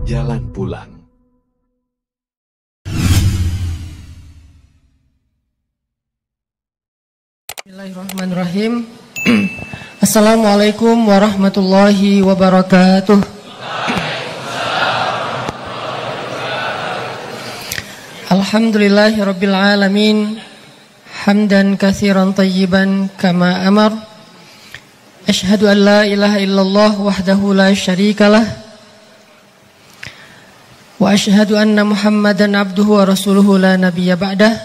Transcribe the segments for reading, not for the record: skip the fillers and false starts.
Jalan pulang. Bismillahirrahmanirrahim. Assalamualaikum warahmatullahi wabarakatuh. Alhamdulillahirabbil alamin. Hamdan katsiran tayyiban kama amar. Asyhadu an la ilaha illallah wahdahu la syarikalah. Wa asyhadu anna Muhammadan abduhu wa rasuluhu la nabiyya ba'dah.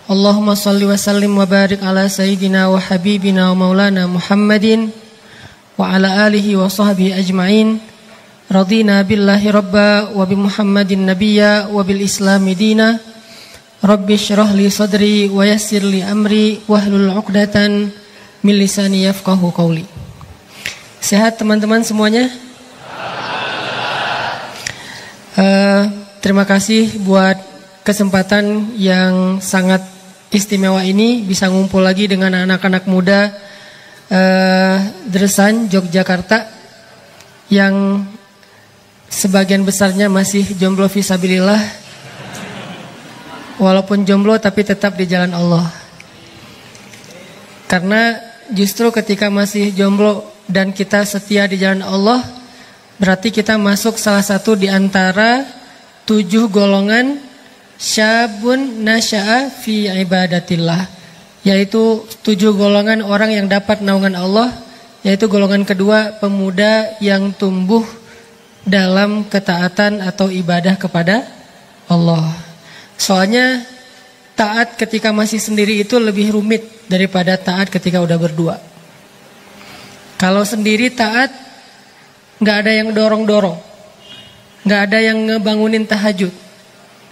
Allahumma salli wa sallim wa barik ala sayyidina wa habibina wa maulana Muhammadin wa ala alihi wa sahbihi ajma'in. Radina billahi rabba wa bi Muhammadin nabiyya wa bil islami dina. Rabbi syrah li sadri wa yassir li amri wahlul 'uqdatan min lisani yafqahu qawli. Sehat teman-teman semuanya? Terima kasih buat kesempatan yang sangat istimewa ini bisa ngumpul lagi dengan anak-anak muda Dresan Yogyakarta yang sebagian besarnya masih jomblo fisabilillah. Walaupun jomblo tapi tetap di jalan Allah. Karena justru ketika masih jomblo dan kita setia di jalan Allah, berarti kita masuk salah satu di antara 7 golongan syabun nasya'a fi ibadatillah, yaitu 7 golongan orang yang dapat naungan Allah, yaitu golongan kedua, pemuda yang tumbuh dalam ketaatan atau ibadah kepada Allah. Soalnya taat ketika masih sendiri itu lebih rumit daripada taat ketika udah berdua. Kalau sendiri taat, gak ada yang dorong-dorong, gak ada yang ngebangunin tahajud,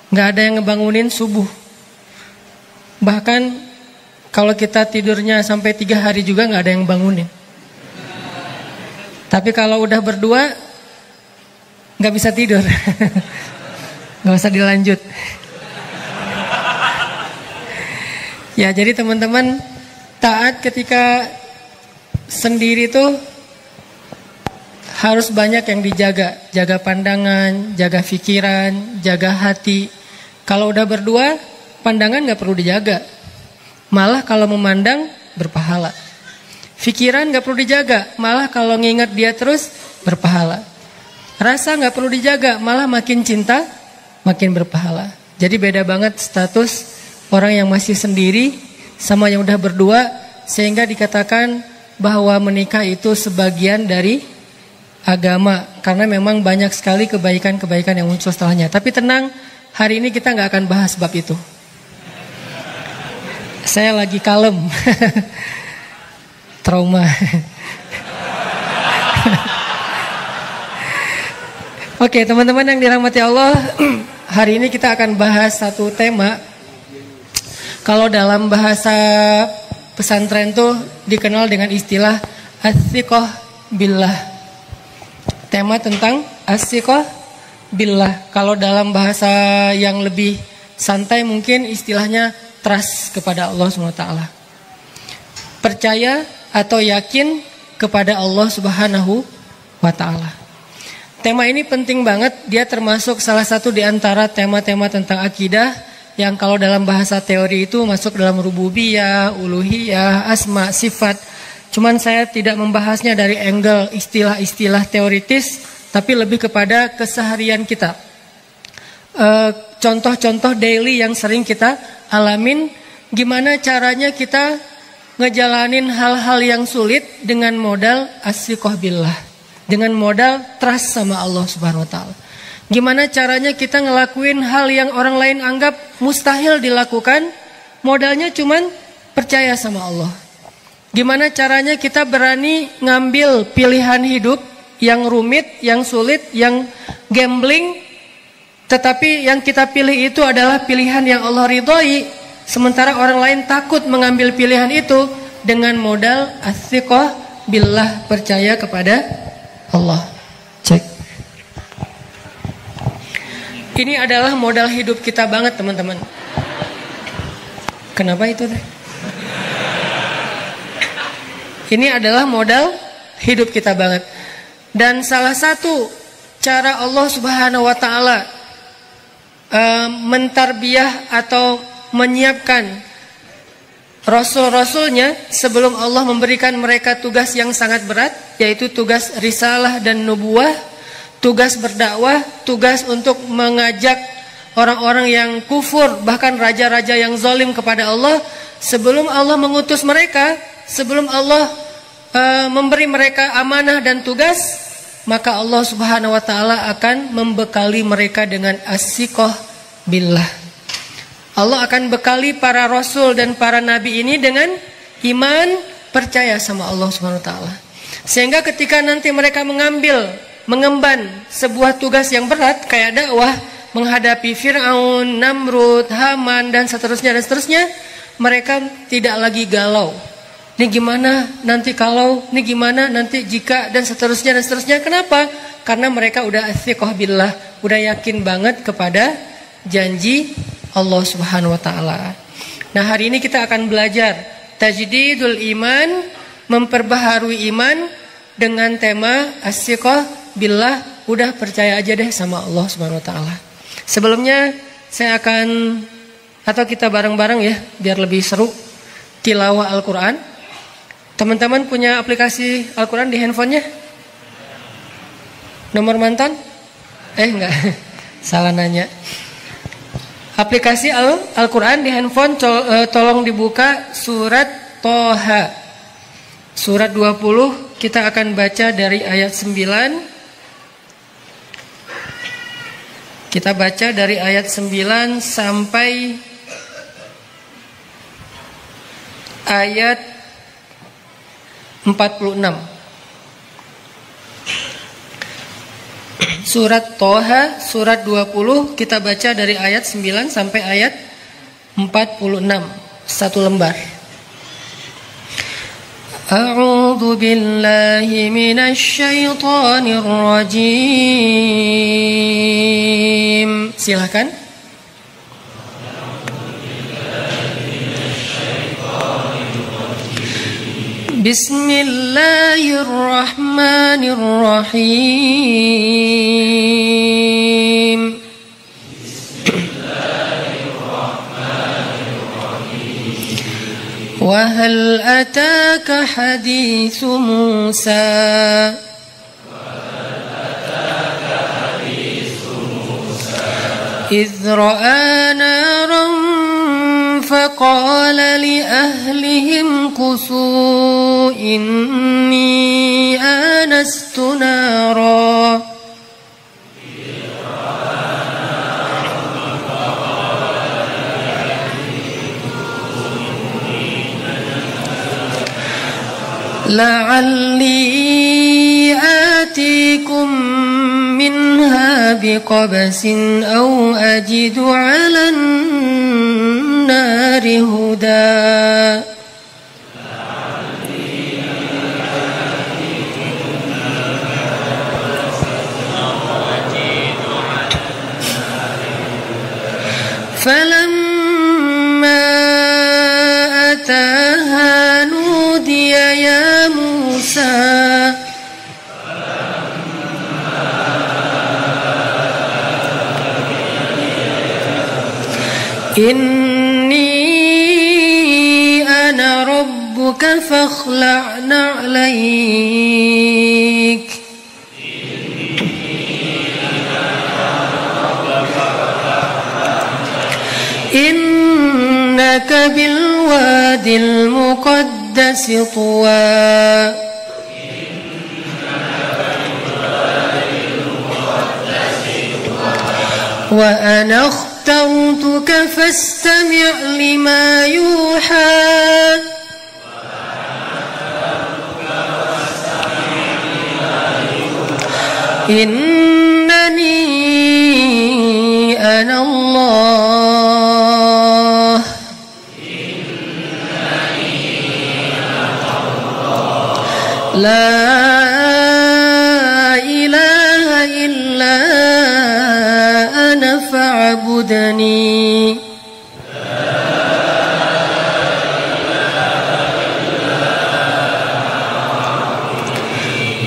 gak ada yang ngebangunin subuh. Bahkan kalau kita tidurnya sampai 3 hari juga gak ada yang bangunin. Tapi kalau udah berdua, gak bisa tidur. Gak usah dilanjut. Ya, jadi teman-teman, taat ketika sendiri tuh harus banyak yang dijaga. Jaga pandangan, jaga pikiran, jaga hati. Kalau udah berdua, pandangan gak perlu dijaga. Malah kalau memandang, berpahala. Pikiran gak perlu dijaga. Malah kalau nginget dia terus, berpahala. Rasa gak perlu dijaga. Malah makin cinta, makin berpahala. Jadi beda banget status orang yang masih sendiri sama yang udah berdua, sehingga dikatakan bahwa menikah itu sebagian dari agama, karena memang banyak sekali kebaikan-kebaikan yang muncul setelahnya. Tapi tenang, hari ini kita gak akan bahas bab itu. Saya lagi kalem. Trauma. Oke, teman-teman yang dirahmati Allah, hari ini kita akan bahas satu tema. Kalau dalam bahasa pesantren tuh dikenal dengan istilah as-siqah billah. Tema tentang as-siqah billah. Kalau dalam bahasa yang lebih santai mungkin istilahnya trust kepada Allah SWT. Percaya atau yakin kepada Allah Subhanahu wa ta'ala. Tema ini penting banget, dia termasuk salah satu di antara tema-tema tentang akidah yang kalau dalam bahasa teori itu masuk dalam rububiyah, uluhiyah, asma, sifat. Cuman saya tidak membahasnya dari angle istilah-istilah teoritis, tapi lebih kepada keseharian kita. Contoh-contoh daily yang sering kita alamin, gimana caranya kita ngejalanin hal-hal yang sulit dengan modal as-siqah billah, dengan modal trust sama Allah Subhanahu wa taala. Gimana caranya kita ngelakuin hal yang orang lain anggap mustahil dilakukan, modalnya cuman percaya sama Allah. Gimana caranya kita berani ngambil pilihan hidup yang rumit, yang sulit, yang gambling, tetapi yang kita pilih itu adalah pilihan yang Allah ridhoi, sementara orang lain takut mengambil pilihan itu, dengan modal as-siqah billah, percaya kepada Allah. Cek. Ini adalah modal hidup kita banget, teman-teman. Kenapa itu? Ini adalah modal hidup kita banget. Dan salah satu cara Allah Subhanahu wa taala mentarbiyah atau menyiapkan rasul-rasulnya sebelum Allah memberikan mereka tugas yang sangat berat, yaitu tugas risalah dan nubuwah, tugas berdakwah, tugas untuk mengajak orang-orang yang kufur, bahkan raja-raja yang zalim kepada Allah. Sebelum Allah mengutus mereka, sebelum Allah memberi mereka amanah dan tugas, maka Allah Subhanahu wa taala akan membekali mereka dengan as-siqah billah. Allah akan bekali para rasul dan para nabi ini dengan iman, percaya sama Allah Subhanahu wa taala. Sehingga ketika nanti mereka mengemban sebuah tugas yang berat kayak dakwah, menghadapi Fir'aun, Namrud, Haman dan seterusnya, mereka tidak lagi galau. Ini gimana nanti kalau, ini gimana nanti jika, dan seterusnya. Kenapa? Karena mereka udah as-siqah billah, udah yakin banget kepada janji Allah Subhanahu wa taala. Nah, hari ini kita akan belajar tajdidul iman, memperbaharui iman dengan tema as-siqah billah, udah percaya aja deh sama Allah Subhanahu wa taala. Sebelumnya saya akan, atau kita bareng-bareng ya biar lebih seru, tilawah Al-Qur'an. Teman-teman punya aplikasi Al-Quran di handphonenya? Nomor mantan? Enggak, salah nanya. Aplikasi Al-Quran di handphone tolong dibuka surat Toha. Surat 20, kita akan baca dari ayat 9. Kita baca dari ayat 9 sampai ayat 46. Surat Toha, surat 20, kita baca dari ayat 9 sampai ayat 46. Satu lembar. A'udzu billahi minasy syaithanir rajim. Silakan. Bismillahirrahmanirrahim. Wa hal ataka haditsu Musa. إذ رأى نارا فقال لأهلهم كثوا إني آنست نارا لعلي آتيكم منها بقبس أو أجد على النار هدى فلما أتاها نودي يا موسى إني أنا ربك فاخلع نعليك إنك بالواد المقدس طوى وأنا اخترتك فاستمع لما يوحى إنني أنا الله لا إله إلا أنا فاعبدني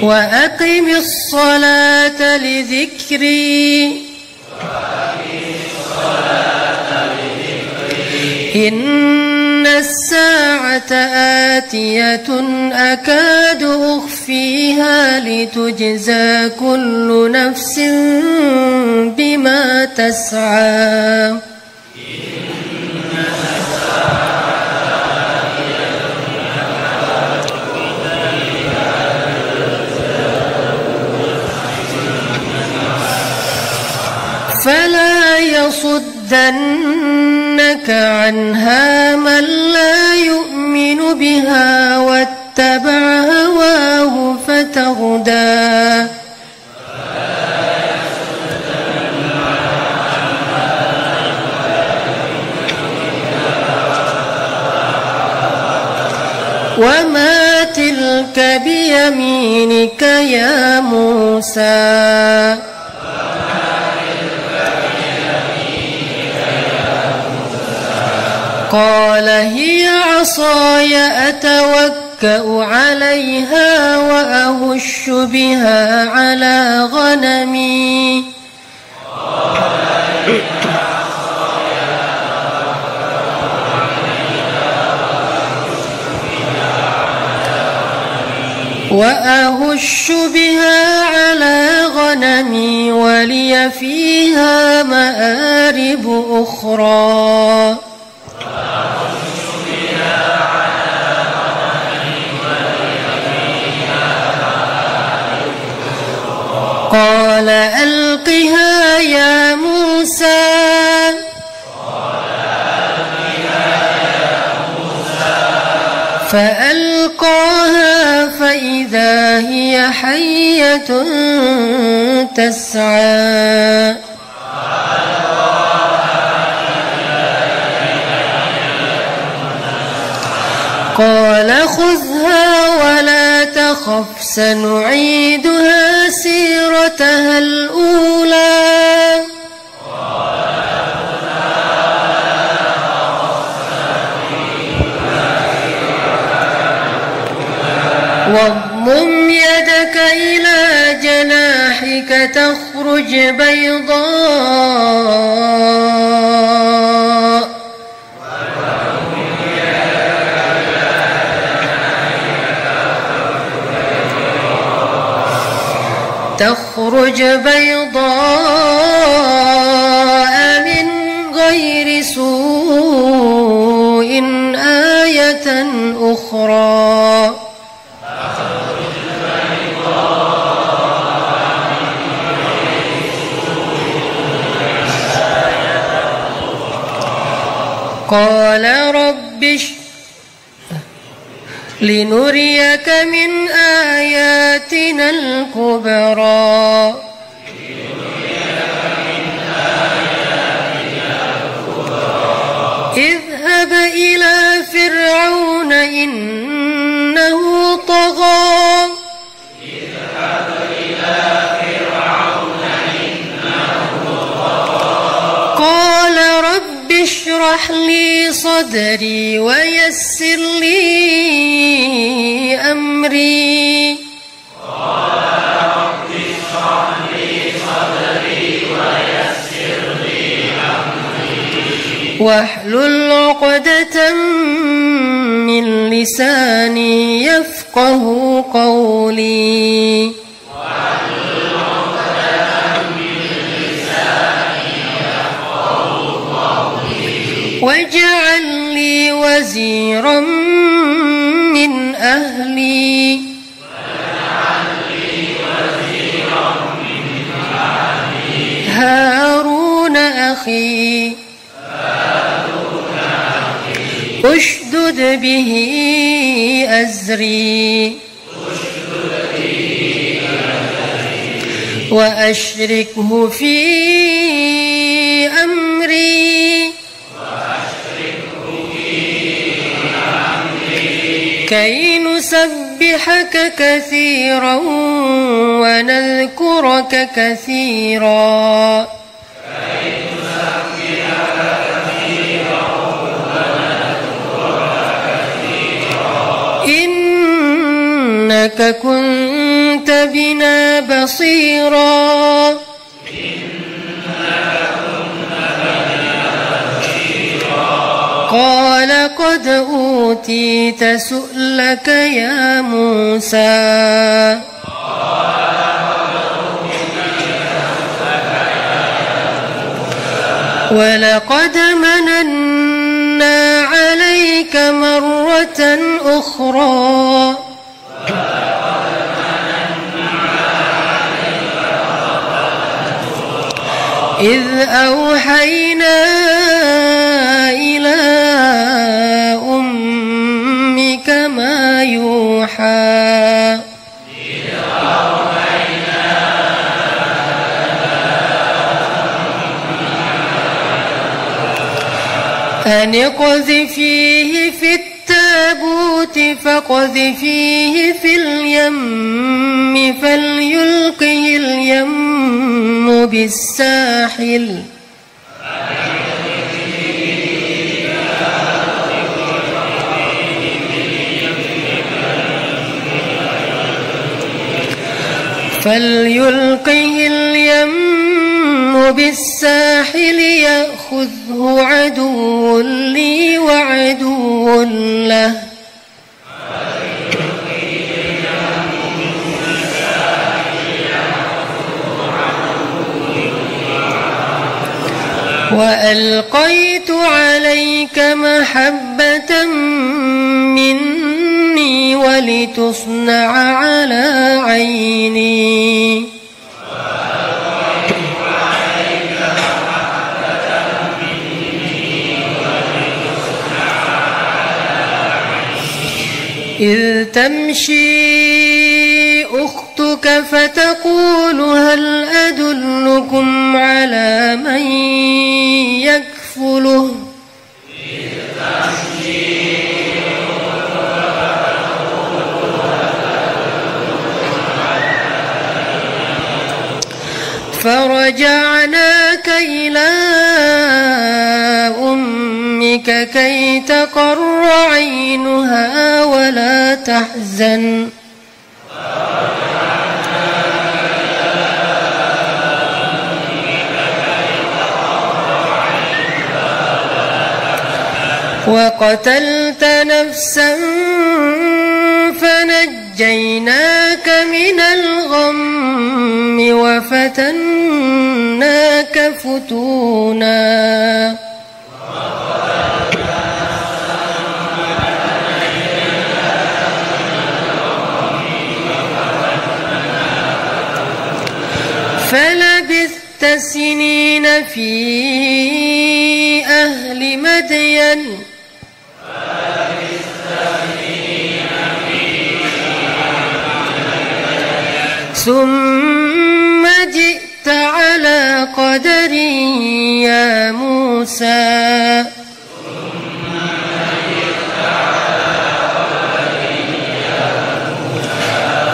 وأقم الصلاة لذكري إن الساعة آتية أكاد أخفيها لتجزى كل نفس بما تسعى فلا يصدنك عنها من لا يؤمن بها واتبع هواه فتردى وما تلك بيمينك يا موسى قال هي عصاي أتوكأ عليها وأهش بها على غنمي ولي فيها مآرب أخرى قال ألقها يا موسى فألقاها فإذا هي حية تسعى قال خذها ولا تخف سنعيدها سيرتها الأولى واضمم يدك إلى جناحك تخرج بيضاء من غير سوء آية أخرى قال رب لنريك من آياتنا الكبرى اذهب إلى فرعون إنه طغى قال رب اشرح لي صدري ويسر لي أمري واحلل عقدة من لساني يفقه قولي واجعل لي وزيرا من أهلي هارون أخي اشدد به أزري وأشركه في أمري كي نسبحك كثيرا ونذكرك كثيرا إنك كنت بنا بنا بصيرا قال قد أوتيت سؤلك يا موسى ولقد مننا عليك مرة أخرى إذ أوحينا إلى أمك ما يوحى أن اقذفيه في التابوت فاقذفيه في اليم فليلقه اليم بالساحل بالساحل يأخذه عدو لي وعدو له وألقيت عليك محبة مني ولتصنع على عيني إذ تمشي أختك فتقول هل أدلكم على من يكفله فرجعناك إلى أمك كي تقر عينها ولا تحزن وقتلت نفسا فنجيناك من الغم وفتناك فتونا فلبثت سنين في أهل مدين ثم جئت على قدر يا موسى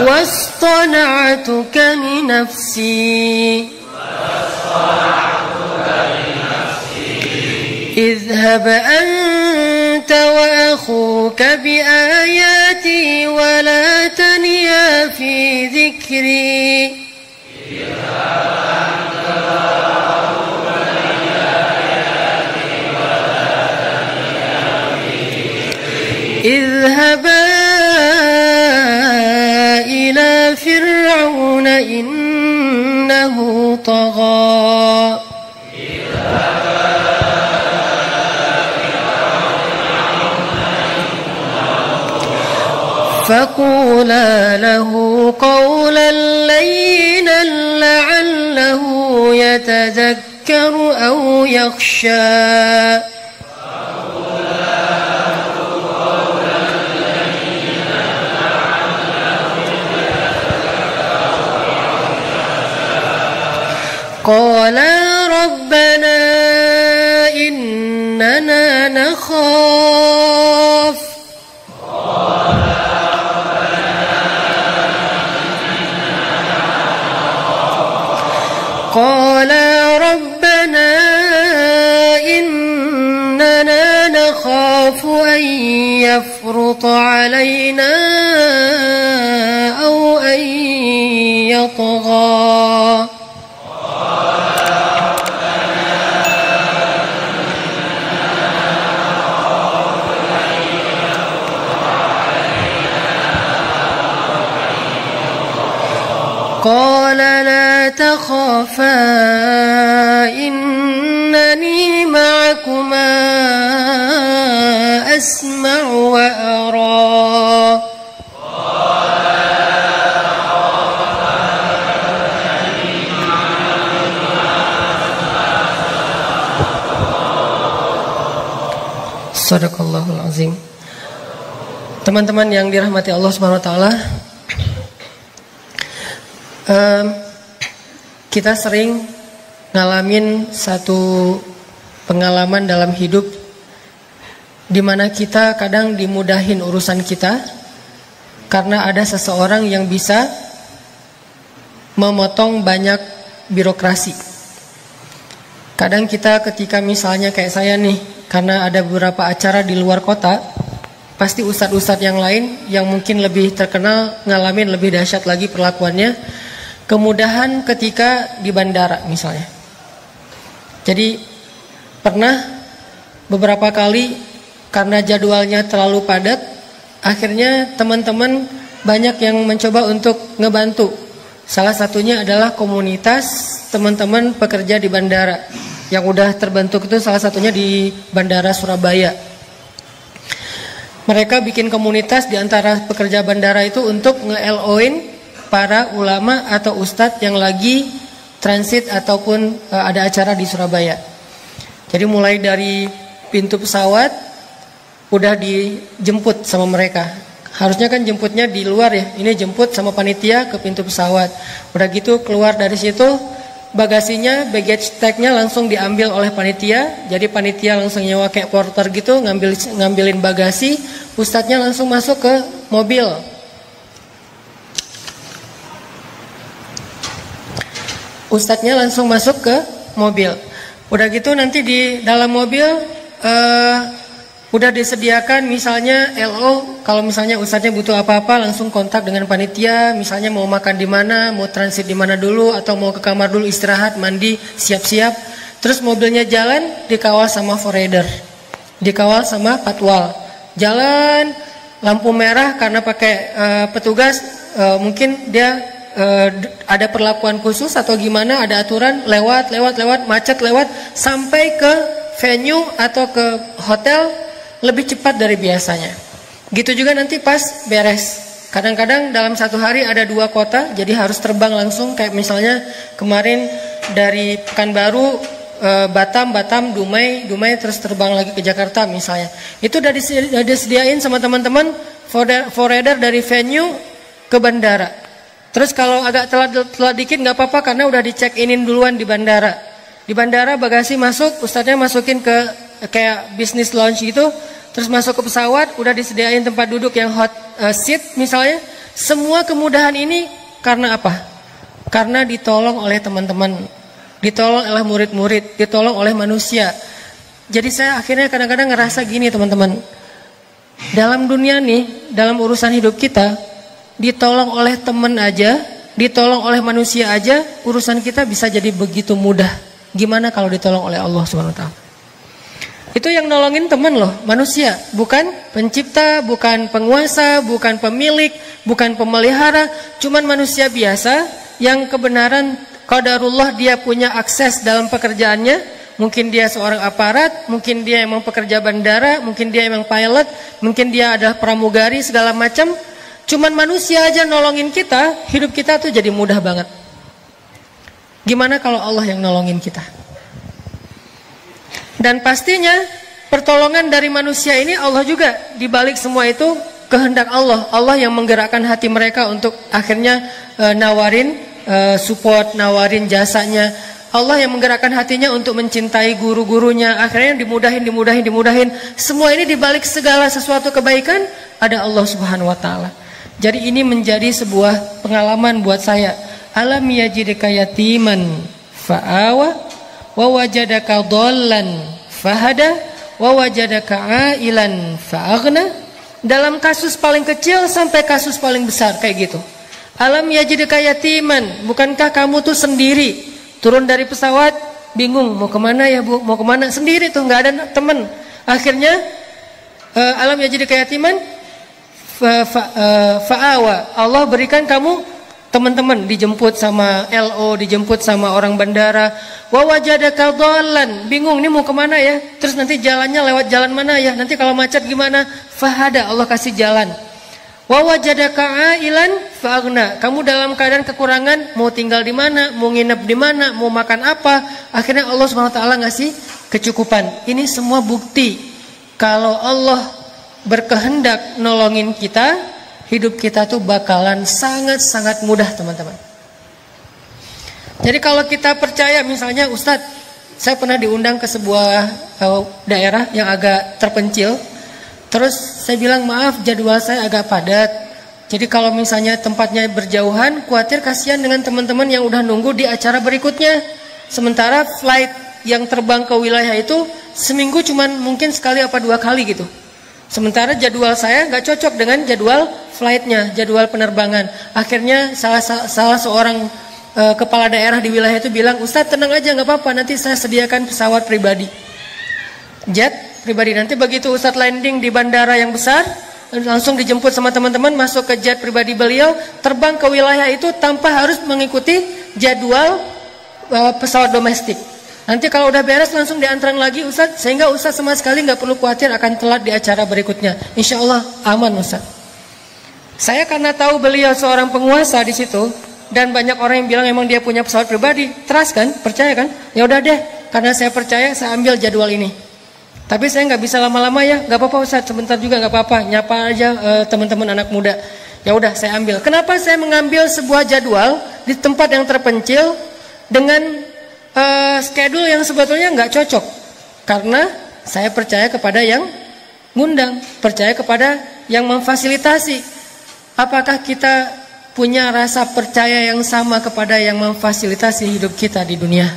واصطنعتك لنفسي اذهب أنت وأخوك بآياتي ولا تنيا في ذكري اذهبا إلى فرعون إنه طغى فقولا له قولا لينا لعله يتذكر أو يخشى قالا ربنا إننا نخاف قالا ربنا إننا نخاف أن يفرط علينا أو أن ليطغى قال لا تخافا إنني معكما أسمع وأرى Sadaqallahul azim. Teman-teman yang dirahmati Allah Subhanahu wa taala, kita sering ngalamin satu pengalaman dalam hidup di mana kita kadang dimudahin urusan kita karena ada seseorang yang bisa memotong banyak birokrasi. Kadang kita ketika misalnya kayak saya nih, karena ada beberapa acara di luar kota, pasti ustadz-ustadz yang lain yang mungkin lebih terkenal ngalamin lebih dahsyat lagi perlakuannya. Kemudahan ketika di bandara misalnya. Jadi pernah beberapa kali karena jadwalnya terlalu padat, akhirnya teman-teman banyak yang mencoba untuk ngebantu. Salah satunya adalah komunitas teman-teman pekerja di bandara yang udah terbentuk itu, salah satunya di Bandara Surabaya. Mereka bikin komunitas di antara pekerja bandara itu untuk nge-LO-in para ulama atau ustadz yang lagi transit ataupun ada acara di Surabaya. Jadi mulai dari pintu pesawat udah dijemput sama mereka. Harusnya kan jemputnya di luar ya. Ini jemput sama panitia ke pintu pesawat. Udah gitu keluar dari situ, bagasinya, baggage tag-nya langsung diambil oleh panitia. Jadi panitia langsung nyewa kayak porter gitu, ngambilin bagasi. Ustadznya langsung masuk ke mobil. Ustadznya langsung masuk ke mobil. Udah gitu nanti di dalam mobil udah disediakan misalnya LO. Kalau misalnya ustadznya butuh apa-apa langsung kontak dengan panitia. Misalnya mau makan di mana, mau transit di mana dulu, atau mau ke kamar dulu istirahat, mandi, siap-siap. Terus mobilnya jalan dikawal sama forrider, dikawal sama patwal. Jalan lampu merah karena pakai petugas, mungkin dia ada perlakuan khusus atau gimana, ada aturan, lewat, macet lewat, sampai ke venue atau ke hotel lebih cepat dari biasanya. Gitu juga nanti pas beres. Kadang-kadang dalam satu hari ada 2 kota, jadi harus terbang langsung. Kayak misalnya kemarin dari Pekanbaru, Batam, Dumai terus terbang lagi ke Jakarta misalnya. Itu udah disediain sama teman-teman forrider dari venue ke bandara. Terus kalau agak telat dikit nggak apa-apa karena udah di-check-inin duluan di bandara. Di bandara bagasi masuk, ustadznya masukin ke kayak business lounge gitu. Terus masuk ke pesawat, udah disediain tempat duduk yang hot seat misalnya. Semua kemudahan ini karena apa? Karena ditolong oleh teman-teman, ditolong oleh murid-murid, ditolong oleh manusia. Jadi saya akhirnya kadang-kadang ngerasa gini teman-teman. Dalam dunia nih, dalam urusan hidup kita, ditolong oleh teman aja, ditolong oleh manusia aja, urusan kita bisa jadi begitu mudah. Gimana kalau ditolong oleh Allah SWT? Itu yang nolongin teman loh, manusia. Bukan pencipta, bukan penguasa, bukan pemilik, bukan pemelihara. Cuman manusia biasa yang kebenaran qadarullah dia punya akses dalam pekerjaannya. Mungkin dia seorang aparat, mungkin dia emang pekerja bandara, mungkin dia emang pilot, mungkin dia adalah pramugari segala macam. Cuman manusia aja nolongin kita, hidup kita tuh jadi mudah banget. Gimana kalau Allah yang nolongin kita? Dan pastinya pertolongan dari manusia ini Allah juga, dibalik semua itu kehendak Allah. Allah yang menggerakkan hati mereka untuk akhirnya nawarin support, nawarin jasanya. Allah yang menggerakkan hatinya untuk mencintai guru-gurunya. Akhirnya dimudahin. Semua ini dibalik segala sesuatu kebaikan ada Allah Subhanahu wa taala. Jadi ini menjadi sebuah pengalaman buat saya. Alam yajidka yatiman fa'awa wa wajadaka dhallan fahada wa wajadaka ailan fa'aghna. Dalam kasus paling kecil sampai kasus paling besar kayak gitu. Alam yajidka yatiman, bukankah kamu tuh sendiri turun dari pesawat bingung mau kemana ya bu, mau kemana, sendiri tuh nggak ada teman. Akhirnya alam yajidka yatiman fa'awa, Allah berikan kamu teman-teman, dijemput sama LO, dijemput sama orang bandara. Wa wajadaka dhallan, bingung nih mau kemana ya, terus nanti jalannya lewat jalan mana ya, nanti kalau macet gimana, fahada, Allah kasih jalan. Wa wajadaka ailan fa'aghna, kamu dalam keadaan kekurangan, mau tinggal di mana, mau nginep di mana, mau makan apa, akhirnya Allah Subhanahu wa taala ngasih kecukupan. Ini semua bukti kalau Allah berkehendak nolongin kita, hidup kita tuh bakalan sangat-sangat mudah, teman-teman. Jadi kalau kita percaya, misalnya Ustadz, saya pernah diundang ke sebuah daerah yang agak terpencil. Terus saya bilang, maaf jadwal saya agak padat. Jadi kalau misalnya tempatnya berjauhan, khawatir kasihan dengan teman-teman yang udah nunggu di acara berikutnya. Sementara flight yang terbang ke wilayah itu seminggu cuman mungkin sekali apa 2 kali gitu. Sementara jadwal saya nggak cocok dengan jadwal flightnya, jadwal penerbangan. Akhirnya salah seorang kepala daerah di wilayah itu bilang, Ustadz tenang aja nggak apa-apa, nanti saya sediakan pesawat pribadi, jet pribadi. Nanti begitu Ustadz landing di bandara yang besar, langsung dijemput sama teman-teman, masuk ke jet pribadi beliau, terbang ke wilayah itu tanpa harus mengikuti jadwal pesawat domestik. Nanti kalau udah beres langsung diantarkan lagi Ustadz, sehingga Ustadz sama sekali nggak perlu khawatir akan telat di acara berikutnya. Insya Allah aman Ustadz. Saya karena tahu beliau seorang penguasa di situ, dan banyak orang yang bilang emang dia punya pesawat pribadi, trust kan, percaya kan? Ya udah deh, karena saya percaya saya ambil jadwal ini. Tapi saya nggak bisa lama-lama ya, nggak apa-apa Ustadz, sebentar juga nggak apa-apa, nyapa aja teman-teman anak muda. Ya udah saya ambil. Kenapa saya mengambil sebuah jadwal di tempat yang terpencil dengan schedule yang sebetulnya nggak cocok? Karena saya percaya kepada yang ngundang, percaya kepada yang memfasilitasi. Apakah kita punya rasa percaya yang sama kepada yang memfasilitasi hidup kita di dunia?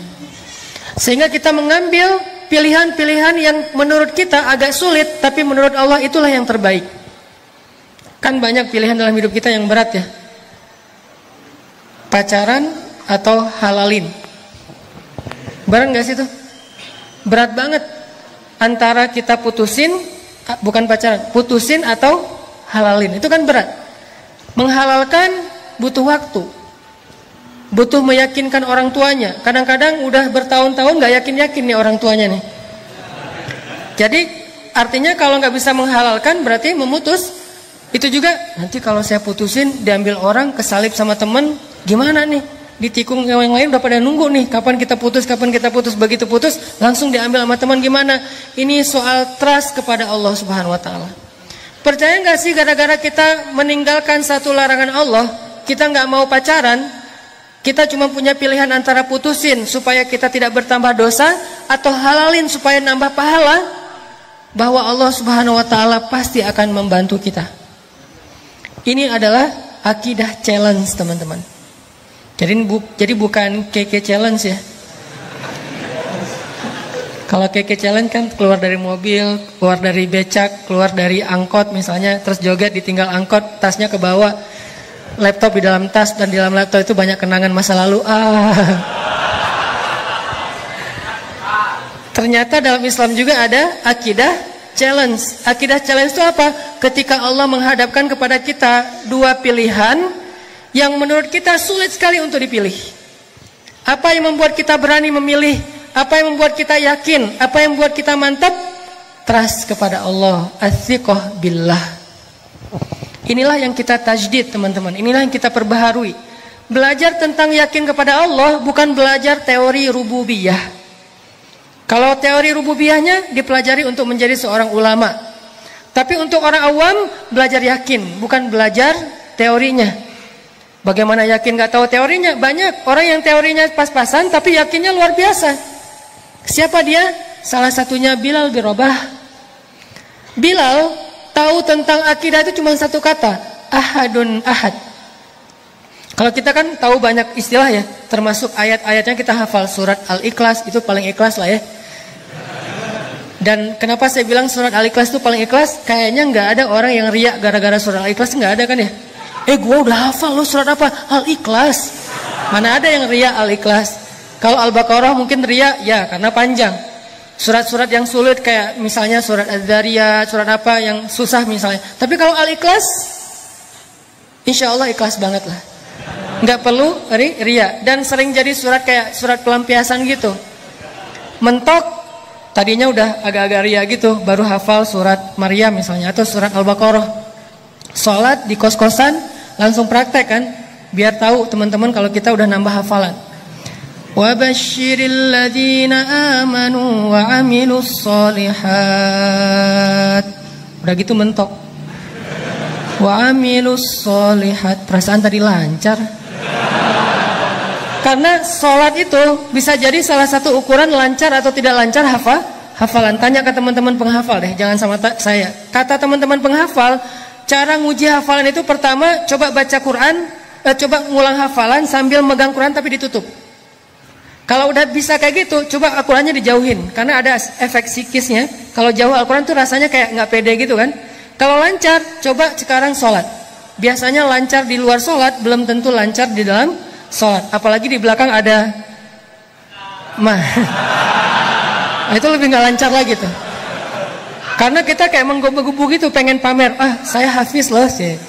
Sehingga kita mengambil pilihan-pilihan yang menurut kita agak sulit, tapi menurut Allah itulah yang terbaik. Kan banyak pilihan dalam hidup kita yang berat ya. Pacaran atau halalin. Berat gak sih itu? Berat banget. Antara kita putusin, bukan pacaran, putusin atau halalin. Itu kan berat. Menghalalkan butuh waktu, butuh meyakinkan orang tuanya. Kadang-kadang udah bertahun-tahun gak yakin-yakin nih orang tuanya nih. Jadi artinya kalau gak bisa menghalalkan berarti memutus. Itu juga nanti kalau saya putusin diambil orang, kesalip sama temen, gimana nih? Ditikung yang lain udah pada nunggu nih, kapan kita putus, kapan kita putus. Begitu putus langsung diambil sama teman, gimana? Ini soal trust kepada Allah Subhanahu wa taala. Percaya gak sih gara-gara kita meninggalkan satu larangan Allah, kita gak mau pacaran, kita cuma punya pilihan antara putusin supaya kita tidak bertambah dosa, atau halalin supaya nambah pahala, bahwa Allah Subhanahu wa taala pasti akan membantu kita. Ini adalah akidah challenge, teman-teman. Jadi bukan keke challenge ya. Kalau keke challenge kan keluar dari mobil, keluar dari becak, keluar dari angkot misalnya, terus joget ditinggal angkot, tasnya ke bawah, laptop di dalam tas, dan di dalam laptop itu banyak kenangan masa lalu. Ternyata dalam Islam juga ada akidah challenge. Akidah challenge itu apa? Ketika Allah menghadapkan kepada kita dua pilihan yang menurut kita sulit sekali untuk dipilih. Apa yang membuat kita berani memilih? Apa yang membuat kita yakin? Apa yang membuat kita mantap? Trust kepada Allah, athiqah billah. Inilah yang kita tajdid, teman-teman. Inilah yang kita perbaharui. Belajar tentang yakin kepada Allah bukan belajar teori rububiyah. Kalau teori rububiyahnya dipelajari untuk menjadi seorang ulama. Tapi untuk orang awam belajar yakin, bukan belajar teorinya. Bagaimana yakin gak tahu teorinya? Banyak orang yang teorinya pas-pasan tapi yakinnya luar biasa. Siapa dia? Salah satunya Bilal bin Rabah. Bilal tahu tentang akidah itu cuma satu kata, ahadun ahad. Kalau kita kan tahu banyak istilah ya, termasuk ayat-ayatnya kita hafal. Surat Al-Ikhlas itu paling ikhlas lah ya. Dan kenapa saya bilang surat Al-Ikhlas itu paling ikhlas? Kayaknya nggak ada orang yang riak gara-gara surat Al-Ikhlas, nggak ada kan ya? Gua udah hafal lo surat apa? Al-Ikhlas. Mana ada yang ria Al-Ikhlas? Kalau Al-Baqarah mungkin ria, ya karena panjang. Surat-surat yang sulit kayak misalnya surat Az-Zariyat, surat apa yang susah misalnya. Tapi kalau Al-Ikhlas, insya Allah ikhlas banget lah. Nggak perlu ria. Dan sering jadi surat kayak surat pelampiasan gitu. Mentok, tadinya udah agak-agak ria gitu, baru hafal surat Maryam misalnya atau surat Al-Baqarah. Sholat di kos-kosan langsung praktek kan, biar tahu teman-teman kalau kita udah nambah hafalan. Wa basyiril ladzina amanu wa amilus sholihat. Udah gitu mentok. Wa amilus sholihat. Perasaan tadi lancar. Karena sholat itu bisa jadi salah satu ukuran lancar atau tidak lancar hafalan. Tanya ke teman-teman penghafal deh, jangan sama saya. Kata teman-teman penghafal, cara nguji hafalan itu pertama coba baca Quran, coba ngulang hafalan sambil megang Quran tapi ditutup. Kalau udah bisa kayak gitu, coba Al-Qurannya dijauhin. Karena ada efek psikisnya. Kalau jauh Al-Quran tuh rasanya kayak nggak pede gitu kan. Kalau lancar, coba sekarang sholat. Biasanya lancar di luar sholat, belum tentu lancar di dalam sholat. Apalagi di belakang ada itu lebih nggak lancar lagi tuh. Karena kita kayak menggebu-gebu gitu, pengen pamer. Saya hafiz loh sih.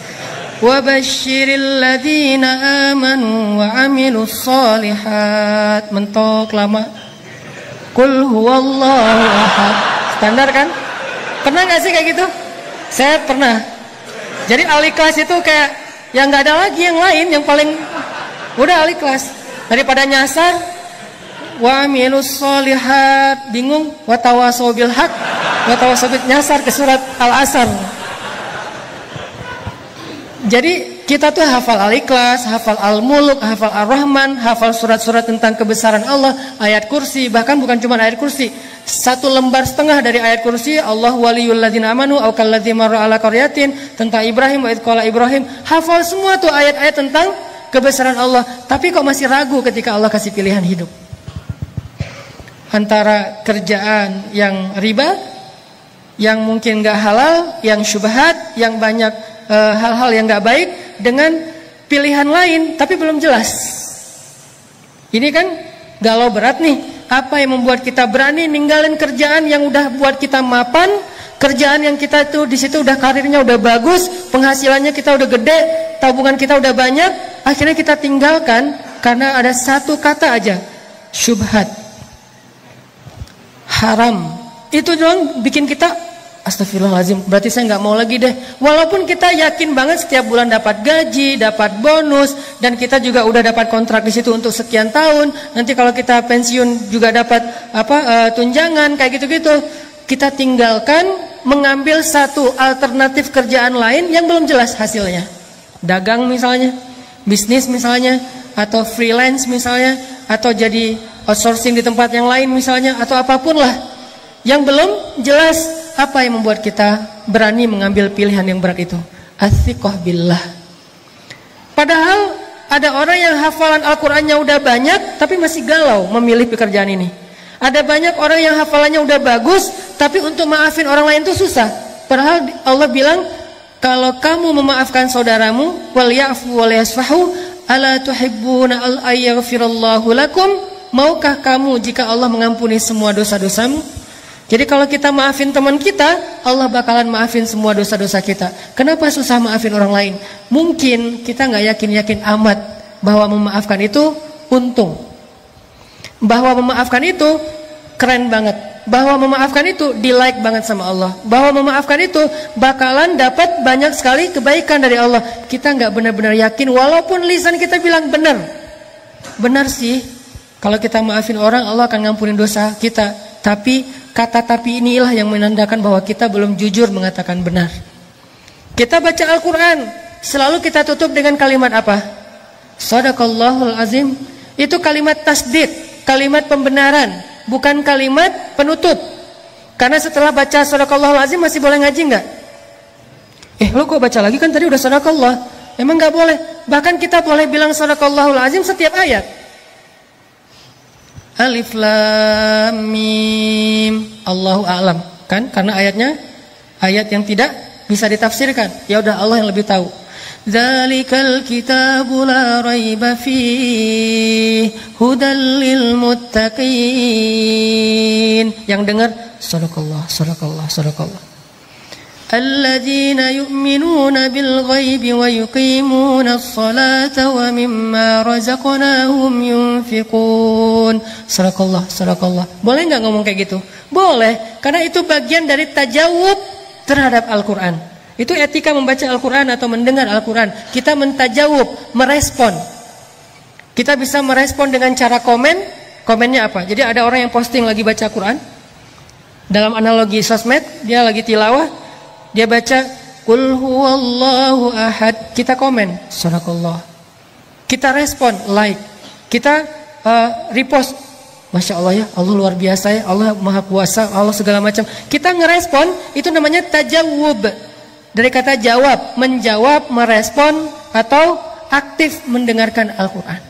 Wa basyiril ladzina amanu wa amilus sholihat. Mentok lama. Qul huwallahu ahad. Standar kan? Pernah gak sih kayak gitu? Saya pernah. Jadi Al-Ikhlas itu kayak yang gak ada lagi yang lain, yang paling udah Al-Ikhlas. Daripada nyasar wa amilus sholihat, bingung, wa tawasau bil haq, wa tawasau bil nyasar ke surat Al-Asr. Jadi kita tuh hafal Al-Ikhlas, hafal Al-Muluk, hafal Ar-Rahman, hafal surat-surat tentang kebesaran Allah, ayat kursi, bahkan bukan cuma ayat kursi. 1 lembar setengah dari ayat kursi, Allah waliyul ladzina amanu au kalladzi marra ala qaryatin, tentang Ibrahim wa idh qala Ibrahim. Hafal semua tuh ayat-ayat tentang kebesaran Allah. Tapi kok masih ragu ketika Allah kasih pilihan hidup? Antara kerjaan yang riba, yang mungkin gak halal, yang syubhat, yang banyak hal-hal yang gak baik, dengan pilihan lain tapi belum jelas. Ini kan galau berat nih. Apa yang membuat kita berani ninggalin kerjaan yang udah buat kita mapan, kerjaan yang kita tuh di situ udah karirnya udah bagus, penghasilannya kita udah gede, tabungan kita udah banyak, akhirnya kita tinggalkan karena ada satu kata aja, syubhat, haram. Itu doang bikin kita astagfirullahaladzim, berarti saya nggak mau lagi deh. Walaupun kita yakin banget setiap bulan dapat gaji, dapat bonus, dan kita juga udah dapat kontrak di situ untuk sekian tahun. Nanti kalau kita pensiun juga dapat tunjangan kayak gitu-gitu. Kita tinggalkan mengambil satu alternatif kerjaan lain yang belum jelas hasilnya. Dagang misalnya, bisnis misalnya, atau freelance misalnya, atau jadi outsourcing di tempat yang lain misalnya, atau apapun lah yang belum jelas. Apa yang membuat kita berani mengambil pilihan yang berat itu? Athiqah billah. Padahal ada orang yang hafalan Al-Qur'annya udah banyak tapi masih galau memilih pekerjaan ini. Ada banyak orang yang hafalannya udah bagus tapi untuk maafin orang lain itu susah. Padahal Allah bilang, kalau kamu memaafkan saudaramu, wal ya'fu wal yasfahu, ala tuhibbuna ay yaghfirallahu lakum? Maukah kamu jika Allah mengampuni semua dosa-dosamu? Jadi kalau kita maafin teman kita, Allah bakalan maafin semua dosa-dosa kita. Kenapa susah maafin orang lain? Mungkin kita nggak yakin-yakin amat bahwa memaafkan itu untung, bahwa memaafkan itu keren banget, bahwa memaafkan itu di-like banget sama Allah, bahwa memaafkan itu bakalan dapat banyak sekali kebaikan dari Allah. Kita nggak benar-benar yakin, walaupun lisan kita bilang benar. Benar sih, kalau kita maafin orang, Allah akan ngampunin dosa kita. Tapi kata tapi inilah yang menandakan bahwa kita belum jujur mengatakan benar. Kita baca Al-Quran, selalu kita tutup dengan kalimat apa? Shadaqallahul azim. Itu kalimat tasdid, kalimat pembenaran, bukan kalimat penutup. Karena setelah baca Shadaqallahul azim masih boleh ngaji nggak? Lo kok baca lagi, kan tadi udah Shadaqallah. Emang nggak boleh. Bahkan kita boleh bilang Shadaqallahul azim setiap ayat. Alif Lam Mim, Allahu a'lam, kan? Karena ayatnya ayat yang tidak bisa ditafsirkan. Ya udah, Allah yang lebih tahu. Dzalikal kitabu la raiba fihi hudal lil muttaqin. Yang dengar sadaqallah, sadaqallah, sadaqallah. Alladzina yu'minuna bil ghaibi wa yuqimuna as-salata wa mimma razaqnahum yunfiqun. Sadaqallah, sadaqallah. Boleh enggak ngomong kayak gitu? Boleh, karena itu bagian dari tajawub terhadap Al-Qur'an. Itu etika membaca Al-Quran atau mendengar Al-Quran. Kita mentajawub, merespon. Kita bisa merespon dengan cara komen. Komennya apa? Jadi ada orang yang posting lagi baca Quran. Dalam analogi sosmed, dia lagi tilawah. Dia baca Qul huwallahu ahad. Kita komen Sadaqallah. Kita respon, like. Kita repost. Masya Allah ya, Allah luar biasa ya, Allah maha kuasa, Allah segala macam. Kita ngerespon, itu namanya tajawub. Dari kata jawab, menjawab, merespon, atau aktif mendengarkan Al-Quran.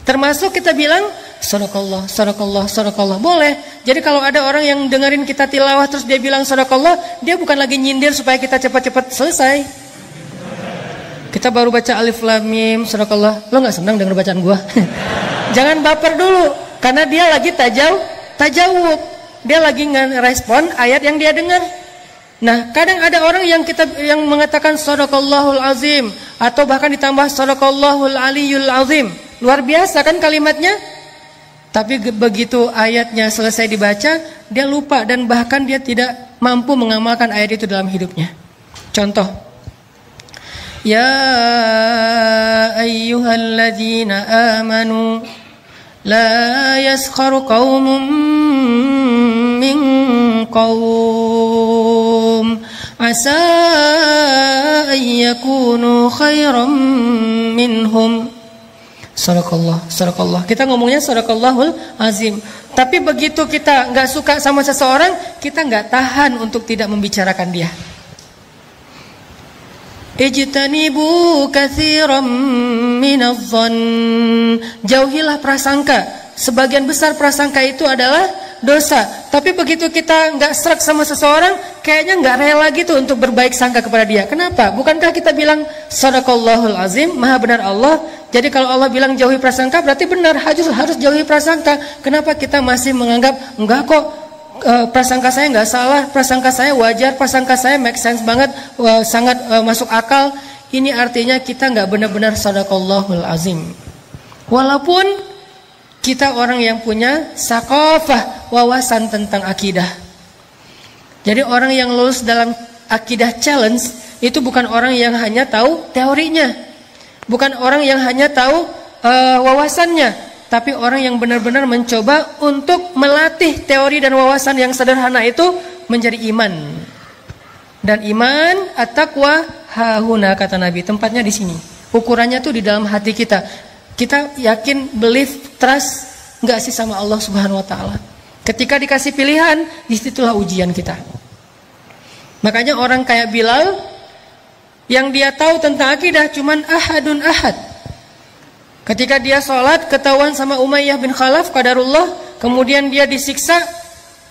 Termasuk kita bilang Sadaqallah, Sadaqallah, Sadaqallah. Boleh. Jadi kalau ada orang yang dengerin kita tilawah terus dia bilang Sadaqallah, dia bukan lagi nyindir supaya kita cepat-cepat selesai. Kita baru baca Alif Lam Mim, Sadaqallah. Lo gak senang denger bacaan gua? Jangan baper dulu, karena dia lagi tajawub. Dia lagi ngerespon ayat yang dia dengar. Nah, kadang ada orang yang mengatakan Sadaqallahul Azim atau bahkan ditambah Sadaqallahul Aliyul Azim. Luar biasa kan kalimatnya? Tapi begitu ayatnya selesai dibaca, dia lupa dan bahkan dia tidak mampu mengamalkan ayat itu dalam hidupnya. Contoh, Ya ayyuhalladzina amanu la yaskharu qaumun min qaum asa ayyakunu khairan minhum. Sadaqallah, sadaqallah. Kita ngomongnya Sadaqallahul Azim. Tapi begitu kita nggak suka sama seseorang, kita nggak tahan untuk tidak membicarakan dia. Ijtanibu katsiran minadh-dhann. Jauhilah prasangka. Sebagian besar prasangka itu adalah dosa. Tapi begitu kita nggak serak sama seseorang, kayaknya nggak rela gitu untuk berbaik sangka kepada dia. Kenapa? Bukankah kita bilang Sadaqallahul Azim, Maha benar Allah? Jadi kalau Allah bilang jauhi prasangka, berarti benar, harus jauhi prasangka. Kenapa kita masih menganggap enggak kok, prasangka saya nggak salah, prasangka saya wajar, prasangka saya make sense banget, sangat masuk akal. Ini artinya kita nggak benar-benar Sadaqallahul Azim. Walaupun kita orang yang punya sakofah, wawasan tentang akidah. Jadi orang yang lulus dalam akidah challenge itu bukan orang yang hanya tahu teorinya, bukan orang yang hanya tahu wawasannya, tapi orang yang benar-benar mencoba untuk melatih teori dan wawasan yang sederhana itu menjadi iman. Dan iman at-taqwa hahuna, kata Nabi, tempatnya di sini. Ukurannya tuh di dalam hati kita. Kita yakin, believe, trust nggak sih sama Allah Subhanahu Wa Taala. Ketika dikasih pilihan, disitulah ujian kita. Makanya orang kayak Bilal, yang dia tahu tentang akidah cuman ahadun ahad. Ketika dia sholat ketahuan sama Umayyah bin Khalaf qadarullah, kemudian dia disiksa.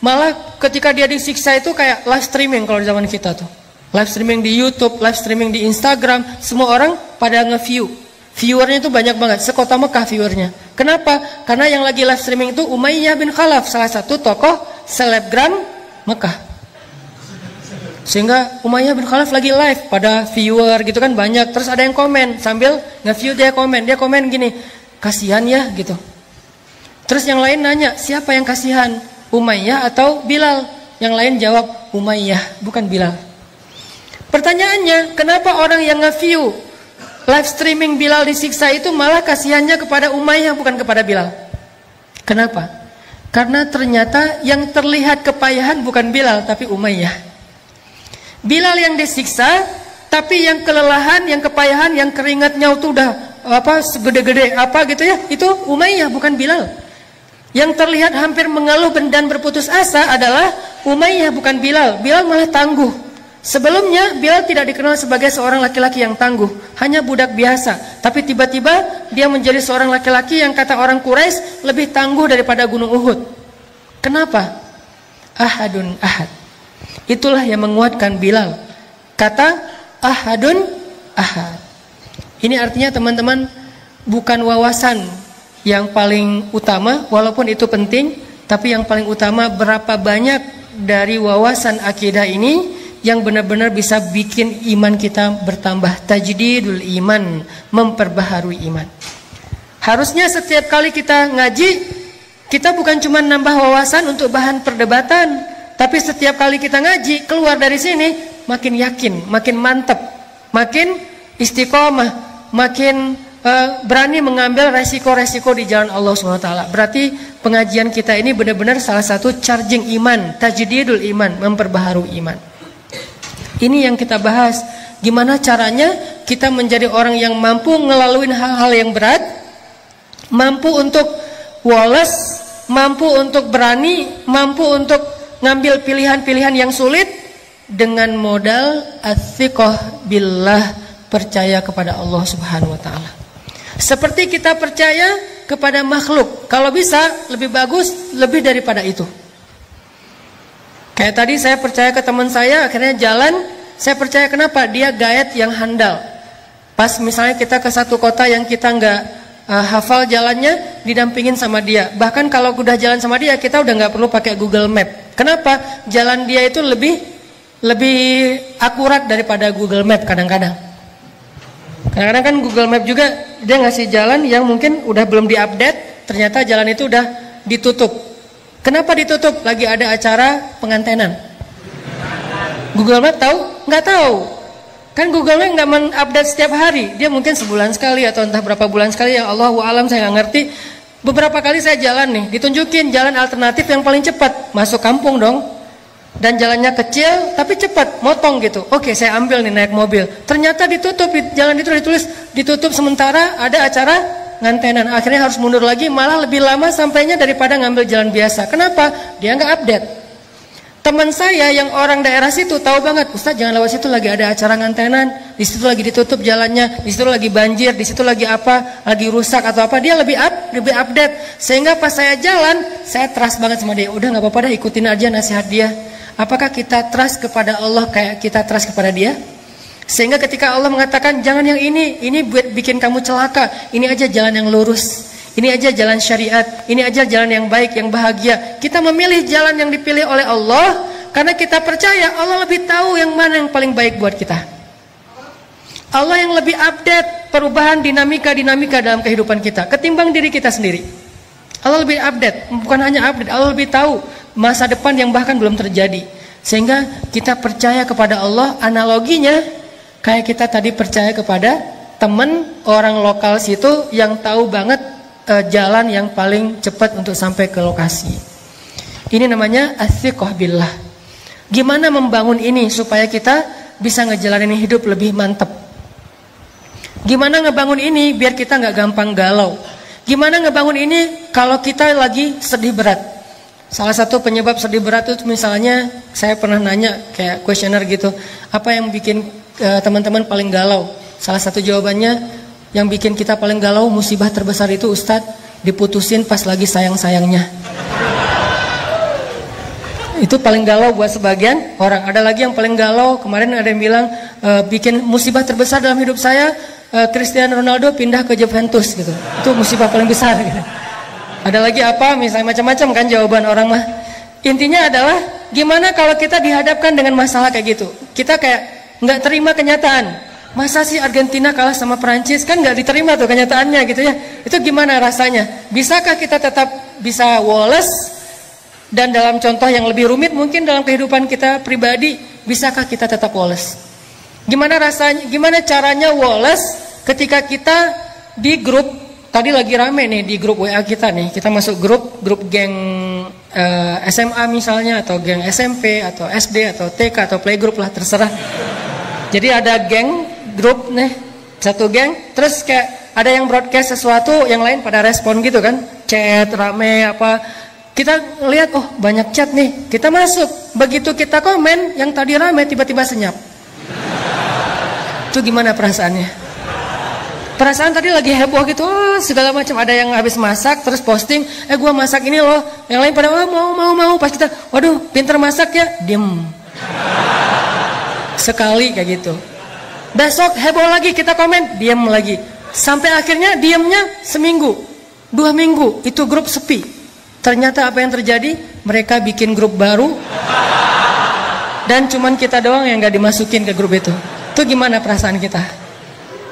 Malah ketika dia disiksa itu kayak live streaming kalau di zaman kita tuh. Live streaming di YouTube, live streaming di Instagram, semua orang pada nge-view. Viewernya itu banyak banget, sekota Mekah viewernya. Kenapa? Karena yang lagi live streaming itu Umayyah bin Khalaf, salah satu tokoh selebgram Mekah. Sehingga Umayyah bin Khalaf lagi live, pada viewer gitu kan banyak. Terus ada yang komen, sambil nge-view dia komen gini, kasihan ya gitu. Terus yang lain nanya, siapa yang kasihan? Umayyah atau Bilal? Yang lain jawab, Umayyah, bukan Bilal. Pertanyaannya, kenapa orang yang nge-view live streaming Bilal disiksa itu malah kasihannya kepada Umayyah bukan kepada Bilal? Kenapa? Karena ternyata yang terlihat kepayahan bukan Bilal tapi Umayyah. Bilal yang disiksa, tapi yang kelelahan, yang kepayahan, yang keringatnya itu udah segede-gede gitu ya, itu Umayyah bukan Bilal. Yang terlihat hampir mengeluh dan berputus asa adalah Umayyah bukan Bilal. Bilal malah tangguh. Sebelumnya Bilal tidak dikenal sebagai seorang laki-laki yang tangguh, hanya budak biasa. Tapi tiba-tiba dia menjadi seorang laki-laki yang kata orang Quraisy lebih tangguh daripada gunung Uhud. Kenapa? Ahadun ahad. Itulah yang menguatkan Bilal. Kata ahadun ahad. Ini artinya teman-teman, bukan wawasan yang paling utama, walaupun itu penting, tapi yang paling utama berapa banyak dari wawasan akidah ini yang benar-benar bisa bikin iman kita bertambah. Tajdidul iman, memperbaharui iman. Harusnya setiap kali kita ngaji, kita bukan cuma nambah wawasan untuk bahan perdebatan, tapi setiap kali kita ngaji, keluar dari sini makin yakin, makin mantap, makin istiqomah, makin berani mengambil resiko-resiko di jalan Allah SWT. Berarti pengajian kita ini benar-benar salah satu charging iman, tajdidul iman, memperbaharui iman. Ini yang kita bahas. Gimana caranya kita menjadi orang yang mampu ngelaluin hal-hal yang berat, mampu untuk woles, mampu untuk berani, mampu untuk ngambil pilihan-pilihan yang sulit dengan modal ats-tsiqah billah, percaya kepada Allah Subhanahu wa taala. Seperti kita percaya kepada makhluk, kalau bisa lebih bagus lebih daripada itu. Kayak tadi saya percaya ke teman saya, akhirnya jalan, saya percaya kenapa? Dia guide yang handal. Pas misalnya kita ke satu kota yang kita nggak hafal jalannya, didampingin sama dia. Bahkan kalau udah jalan sama dia, kita udah nggak perlu pakai Google Map. Kenapa? Jalan dia itu lebih akurat daripada Google Map kadang-kadang. Kadang-kadang kan Google Map juga dia ngasih jalan yang mungkin udah belum diupdate, ternyata jalan itu udah ditutup. Kenapa ditutup? Lagi ada acara pengantenan. Google Map tahu? Nggak tahu. Kan Google Map nggak mengupdate setiap hari. Dia mungkin sebulan sekali atau entah berapa bulan sekali, yang Allahu a'lam, saya nggak ngerti. Beberapa kali saya jalan nih, ditunjukin jalan alternatif yang paling cepat, masuk kampung dong. Dan jalannya kecil tapi cepat, motong gitu. Oke, saya ambil nih naik mobil. Ternyata ditutup, jalan itu ditulis ditutup sementara ada acara ngantenan. Akhirnya harus mundur lagi, malah lebih lama sampainya daripada ngambil jalan biasa. Kenapa? Dia nggak update. Teman saya yang orang daerah situ tahu banget, Ustaz jangan lewat situ, lagi ada acara ngantenan, di situ lagi ditutup jalannya, di situ lagi banjir, di situ lagi apa, lagi rusak atau apa. Dia lebih update. Sehingga pas saya jalan, saya trust banget sama dia. Udah nggak apa-apa dah, ikutin aja nasihat dia. Apakah kita trust kepada Allah kayak kita trust kepada dia? Sehingga ketika Allah mengatakan jangan yang ini buat bikin kamu celaka, ini aja jalan yang lurus, ini aja jalan syariat, ini aja jalan yang baik, yang bahagia. Kita memilih jalan yang dipilih oleh Allah karena kita percaya Allah lebih tahu yang mana yang paling baik buat kita. Allah yang lebih update perubahan dinamika dalam kehidupan kita ketimbang diri kita sendiri. Allah lebih update, bukan hanya update, Allah lebih tahu masa depan yang bahkan belum terjadi. Sehingga kita percaya kepada Allah, analoginya kayak kita tadi percaya kepada teman orang lokal situ yang tahu banget jalan yang paling cepat untuk sampai ke lokasi. Ini namanya ats-tsiqah billah. Gimana membangun ini supaya kita bisa ngejalanin hidup lebih mantap? Gimana ngebangun ini biar kita nggak gampang galau? Gimana ngebangun ini kalau kita lagi sedih berat? Salah satu penyebab sedih berat itu misalnya, saya pernah nanya kayak kuesioner gitu, apa yang bikin teman-teman paling galau? Salah satu jawabannya, yang bikin kita paling galau, musibah terbesar itu Ustadz, diputusin pas lagi sayang-sayangnya. Itu paling galau buat sebagian orang. Ada lagi yang paling galau, kemarin ada yang bilang, bikin musibah terbesar dalam hidup saya, Cristiano Ronaldo pindah ke Juventus gitu. Itu musibah paling besar gitu. Ada lagi apa, misalnya macam-macam kan jawaban orang mah. Intinya adalah gimana kalau kita dihadapkan dengan masalah kayak gitu. Kita kayak nggak terima kenyataan. Masa sih Argentina kalah sama Perancis? Kan nggak diterima tuh kenyataannya gitu ya. Itu gimana rasanya? Bisakah kita tetap bisa woles? Dan dalam contoh yang lebih rumit mungkin dalam kehidupan kita pribadi, bisakah kita tetap woles? Gimana rasanya? Gimana caranya woles ketika kita di grup? Tadi lagi rame nih di grup WA kita nih. Kita masuk grup geng SMA misalnya, atau geng SMP atau SD atau TK atau playgroup lah, terserah. Jadi ada grup nih, satu geng, terus kayak ada yang broadcast sesuatu, yang lain pada respon gitu kan, chat rame apa. Kita lihat, oh banyak chat nih, kita masuk. Begitu kita komen, yang tadi rame tiba-tiba senyap. Itu gimana perasaannya? Perasaan tadi lagi heboh gitu, segala macam. Ada yang habis masak terus posting, gua masak ini loh. Yang lain pada mau. Pas kita, waduh pinter masak ya, diem. Sekali kayak gitu. Besok heboh lagi, kita komen, diam lagi. Sampai akhirnya diamnya seminggu, 2 minggu, itu grup sepi. Ternyata apa yang terjadi? Mereka bikin grup baru, dan cuman kita doang yang gak dimasukin ke grup itu. Itu gimana perasaan kita?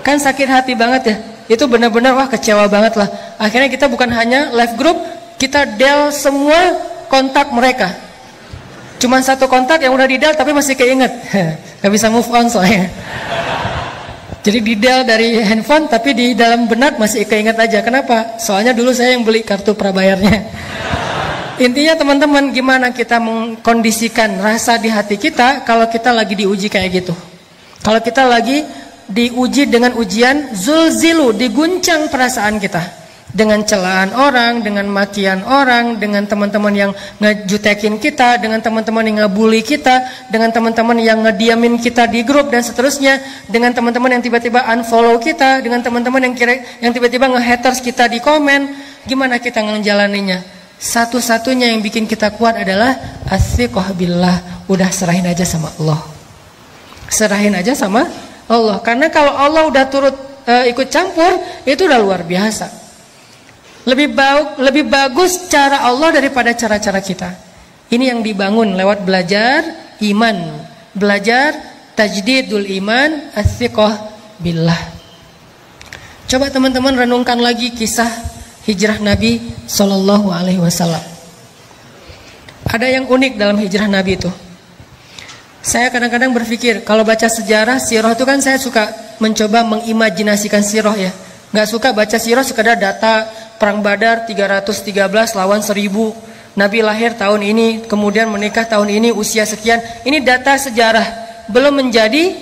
Kan sakit hati banget ya. Itu benar-benar wah kecewa banget lah. Akhirnya kita bukan hanya live group, kita del semua kontak mereka. Cuman 1 kontak yang udah di del tapi masih keinget. Gak bisa move on soalnya. Jadi di del dari handphone tapi di dalam benak masih keinget aja. Kenapa? Soalnya dulu saya yang beli kartu prabayarnya. Intinya teman-teman, gimana kita mengkondisikan rasa di hati kita kalau kita lagi diuji kayak gitu. Kalau kita lagi diuji dengan ujian zulzilu, diguncang perasaan kita dengan celaan orang, dengan makian orang, dengan teman-teman yang ngejutekin kita, dengan teman-teman yang ngebully kita, dengan teman-teman yang ngediamin kita di grup dan seterusnya, dengan teman-teman yang tiba-tiba unfollow kita, dengan teman-teman yang tiba-tiba nge-haters kita di komen. Gimana kita ngejalaninya? Satu-satunya yang bikin kita kuat adalah as-siqah billah. Udah serahin aja sama Allah. Serahin aja sama Allah. Karena kalau Allah udah turut ikut campur, itu udah luar biasa. Lebih bagus cara Allah daripada cara-cara kita. Ini yang dibangun lewat belajar iman, belajar tajdidul iman, as-siqah billah. Coba teman-teman renungkan lagi kisah hijrah Nabi Sallallahu Alaihi Wasallam. Ada yang unik dalam hijrah Nabi itu. Saya kadang-kadang berpikir, kalau baca sejarah sirah itu kan saya suka mencoba mengimajinasikan sirah ya. Nggak suka baca sirah sekadar data perang Badar 313 lawan 1000. Nabi lahir tahun ini, kemudian menikah tahun ini, usia sekian. Ini data sejarah, belum menjadi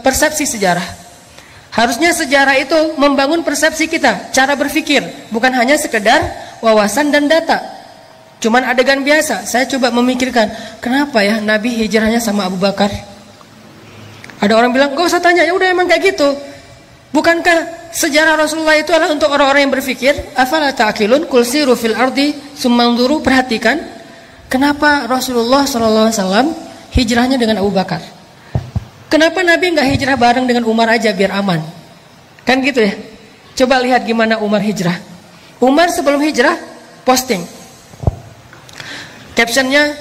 persepsi sejarah. Harusnya sejarah itu membangun persepsi kita, cara berpikir, bukan hanya sekedar wawasan dan data. Cuman adegan biasa. Saya coba memikirkan, kenapa ya Nabi hijrahnya sama Abu Bakar? Ada orang bilang, gak usah tanya, ya udah emang kayak gitu. Bukankah sejarah Rasulullah itu adalah untuk orang-orang yang berpikir? Afala ta'qilun qul siru fil ardi summanzuru. Perhatikan, kenapa Rasulullah SAW hijrahnya dengan Abu Bakar? Kenapa Nabi nggak hijrah bareng dengan Umar aja biar aman? Kan gitu ya. Coba lihat gimana Umar hijrah. Umar sebelum hijrah posting. Captionnya,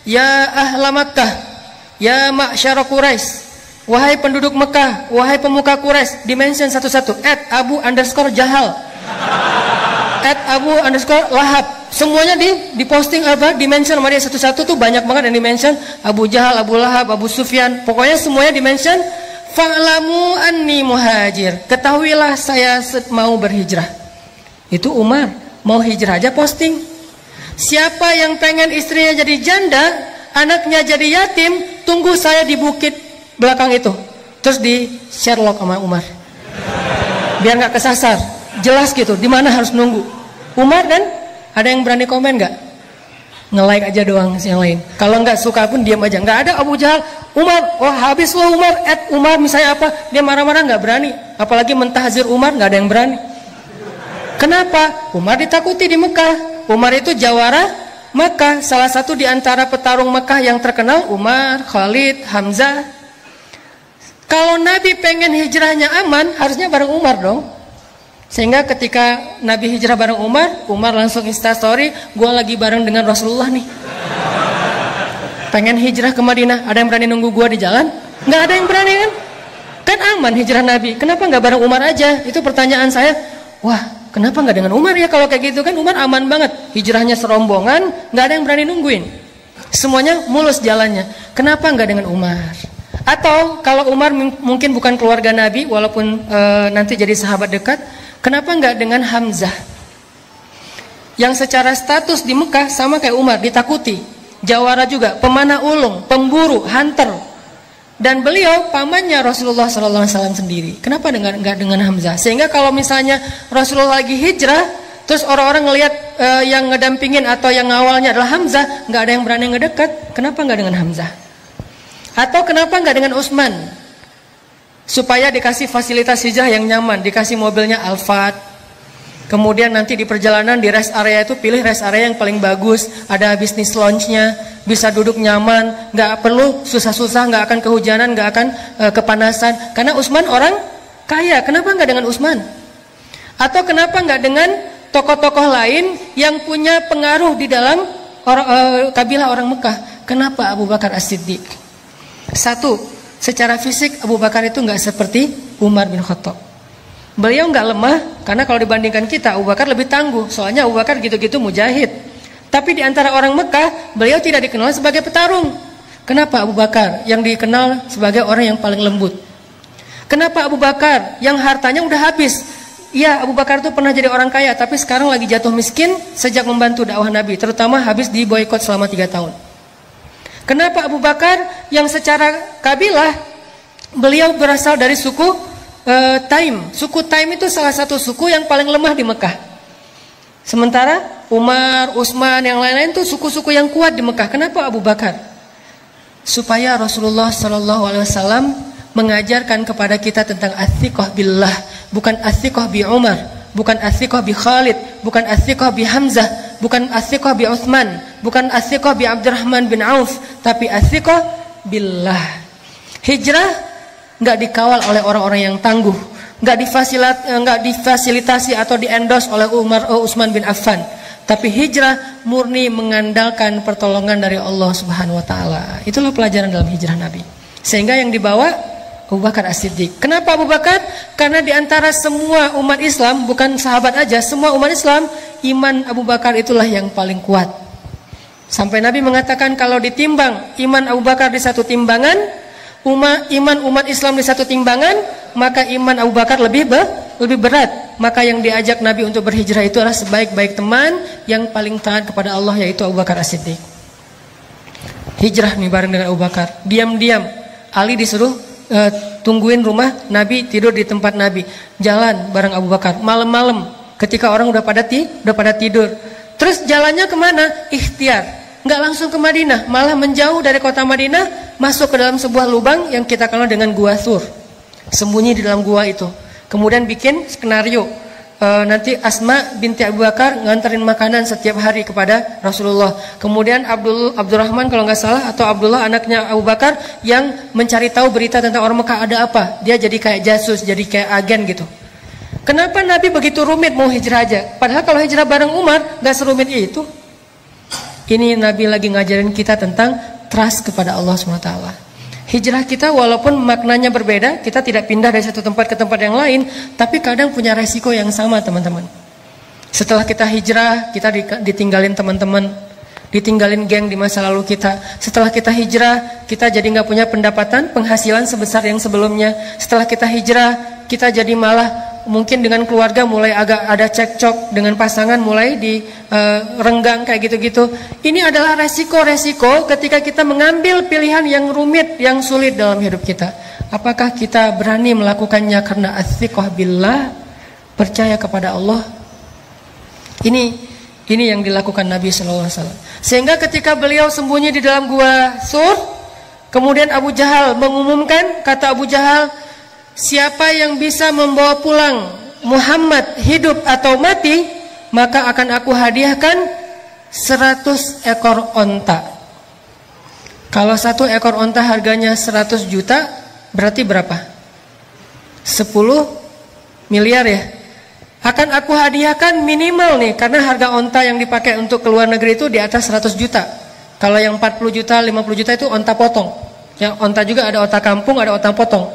ya ahla Makkah, ya ma'syara Quraisy, wahai penduduk Mekah, wahai pemuka Quraisy, dimention satu-satu. @Abu_Jahal, @Abu_Lahab. Semuanya diposting dimention sama dia satu-satu tuh, banyak banget yang dimention. Abu Jahal, Abu Lahab, Abu Sufyan, pokoknya semuanya dimention. Fa'lamu anni muhajir, ketahuilah saya mau berhijrah. Itu Umar mau hijrah aja posting. Siapa yang pengen istrinya jadi janda, anaknya jadi yatim, tunggu saya di bukit belakang itu. Terus di Sherlock sama Umar, biar nggak kesasar, jelas gitu di mana harus nunggu. Umar kan. Ada yang berani komen nggak? Nge-like aja doang yang lain. Kalau nggak suka pun diam aja. Nggak ada Abu Jahal, Umar, wah habis lo Umar, Umar misalnya apa? Dia marah-marah, nggak berani. Apalagi mentahzir Umar, nggak ada yang berani. Kenapa? Umar ditakuti di Mekah. Umar itu jawara Mekah, salah satu di antara petarung Mekah yang terkenal. Umar, Khalid, Hamzah. Kalau Nabi pengen hijrahnya aman, harusnya bareng Umar dong. Sehingga ketika Nabi hijrah bareng Umar, Umar langsung instastory, gue lagi bareng dengan Rasulullah nih. Pengen hijrah ke Madinah, ada yang berani nunggu gue di jalan? Nggak ada yang berani kan? Kan aman hijrah Nabi, kenapa nggak bareng Umar aja? Itu pertanyaan saya. Wah, kenapa nggak dengan Umar ya? Kalau kayak gitu kan Umar aman banget, hijrahnya serombongan, nggak ada yang berani nungguin. Semuanya mulus jalannya. Kenapa nggak dengan Umar? Atau kalau Umar mungkin bukan keluarga Nabi, walaupun nanti jadi sahabat dekat, kenapa nggak dengan Hamzah? Yang secara status di Mekah sama kayak Umar, ditakuti, jawara juga, pemanah ulung, pemburu, hunter, dan beliau pamannya Rasulullah SAW sendiri. Kenapa nggak dengan Hamzah? Sehingga kalau misalnya Rasulullah lagi hijrah, terus orang-orang ngelihat yang ngedampingin atau yang ngawalnya adalah Hamzah, nggak ada yang berani ngedekat. Kenapa nggak dengan Hamzah? Atau kenapa nggak dengan Utsman? Supaya dikasih fasilitas hijrah yang nyaman, dikasih mobilnya Alphard, Kemudian nanti di perjalanan di rest area itu pilih rest area yang paling bagus, ada bisnis lounge-nya, bisa duduk nyaman, nggak perlu susah-susah, nggak akan kehujanan, nggak akan kepanasan. Karena Utsman orang kaya, kenapa nggak dengan Utsman? Atau kenapa nggak dengan tokoh-tokoh lain yang punya pengaruh di dalam kabilah orang Mekah? Kenapa Abu Bakar As-Siddiq? Satu, secara fisik Abu Bakar itu nggak seperti Umar bin Khattab. Beliau nggak lemah, karena kalau dibandingkan kita Abu Bakar lebih tangguh. Soalnya Abu Bakar gitu-gitu mujahid. Tapi di antara orang Mekah, beliau tidak dikenal sebagai petarung. Kenapa Abu Bakar yang dikenal sebagai orang yang paling lembut? Kenapa Abu Bakar yang hartanya udah habis? Iya, Abu Bakar itu pernah jadi orang kaya, tapi sekarang lagi jatuh miskin sejak membantu dakwah Nabi, terutama habis diboikot selama 3 tahun. Kenapa Abu Bakar yang secara kabilah beliau berasal dari suku Taim. Suku Taim itu salah satu suku yang paling lemah di Mekah. Sementara Umar, Utsman, yang lain-lain itu suku-suku yang kuat di Mekah. Kenapa Abu Bakar? Supaya Rasulullah SAW mengajarkan kepada kita tentang athiqah billah, bukan athiqah bi Umar, bukan athiqah bi Khalid, bukan athiqah bi Hamzah, bukan athiqah bi Utsman, bukan athiqah bi Abdurrahman bin Auf, tapi athiqah billah. Hijrah nggak dikawal oleh orang-orang yang tangguh, nggak difasilitasi atau diendos oleh Utsman bin Affan, tapi hijrah murni mengandalkan pertolongan dari Allah Subhanahu Wa Taala. Itulah pelajaran dalam hijrah Nabi. Sehingga yang dibawa Abu Bakar As-Siddiq. Kenapa Abu Bakar? Karena diantara semua umat Islam, bukan sahabat aja, semua umat Islam, iman Abu Bakar itulah yang paling kuat. Sampai Nabi mengatakan kalau ditimbang iman Abu Bakar di satu timbangan, iman umat Islam di satu timbangan, maka iman Abu Bakar lebih berat. Maka yang diajak Nabi untuk berhijrah itu adalah sebaik-baik teman yang paling taat kepada Allah, yaitu Abu Bakar As-Siddiq. Hijrah nih bareng dengan Abu Bakar. Diam-diam Ali disuruh tungguin rumah Nabi, tidur di tempat Nabi. Jalan bareng Abu Bakar malam-malam ketika orang udah pada tidur. Terus jalannya kemana? Ikhtiar. Nggak langsung ke Madinah, malah menjauh dari kota Madinah, masuk ke dalam sebuah lubang yang kita kenal dengan Gua Thur. Sembunyi di dalam gua itu. Kemudian bikin skenario, nanti Asma binti Abu Bakar nganterin makanan setiap hari kepada Rasulullah. Kemudian Abdurrahman kalau nggak salah, atau Abdullah anaknya Abu Bakar, yang mencari tahu berita tentang orang Mekah ada apa. Dia jadi kayak jasus, jadi kayak agen gitu. Kenapa Nabi begitu rumit mau hijrah aja? Padahal kalau hijrah bareng Umar nggak serumit itu. Ini Nabi lagi ngajarin kita tentang trust kepada Allah SWT. Hijrah kita walaupun maknanya berbeda, kita tidak pindah dari satu tempat ke tempat yang lain, tapi kadang punya resiko yang sama, teman-teman. Setelah kita hijrah, kita ditinggalin teman-teman, ditinggalin geng di masa lalu kita. Setelah kita hijrah, kita jadi nggak punya pendapatan, penghasilan sebesar yang sebelumnya. Setelah kita hijrah, kita jadi malah mungkin dengan keluarga mulai agak ada cekcok, dengan pasangan mulai renggang kayak gitu-gitu. Ini adalah resiko-resiko ketika kita mengambil pilihan yang rumit, yang sulit dalam hidup kita. Apakah kita berani melakukannya karena athiqah billah, percaya kepada Allah? Ini yang dilakukan Nabi SAW. Sehingga ketika beliau sembunyi di dalam gua Thur, kemudian Abu Jahal mengumumkan, kata Abu Jahal, siapa yang bisa membawa pulang Muhammad hidup atau mati, maka akan aku hadiahkan 100 ekor onta. Kalau 1 ekor onta harganya 100 juta, berarti berapa? 10 miliar ya. Akan aku hadiahkan minimal nih, karena harga onta yang dipakai untuk ke luar negeri itu di atas 100 juta. Kalau yang 40 juta, 50 juta itu onta potong. Yang onta juga ada onta kampung, ada onta potong.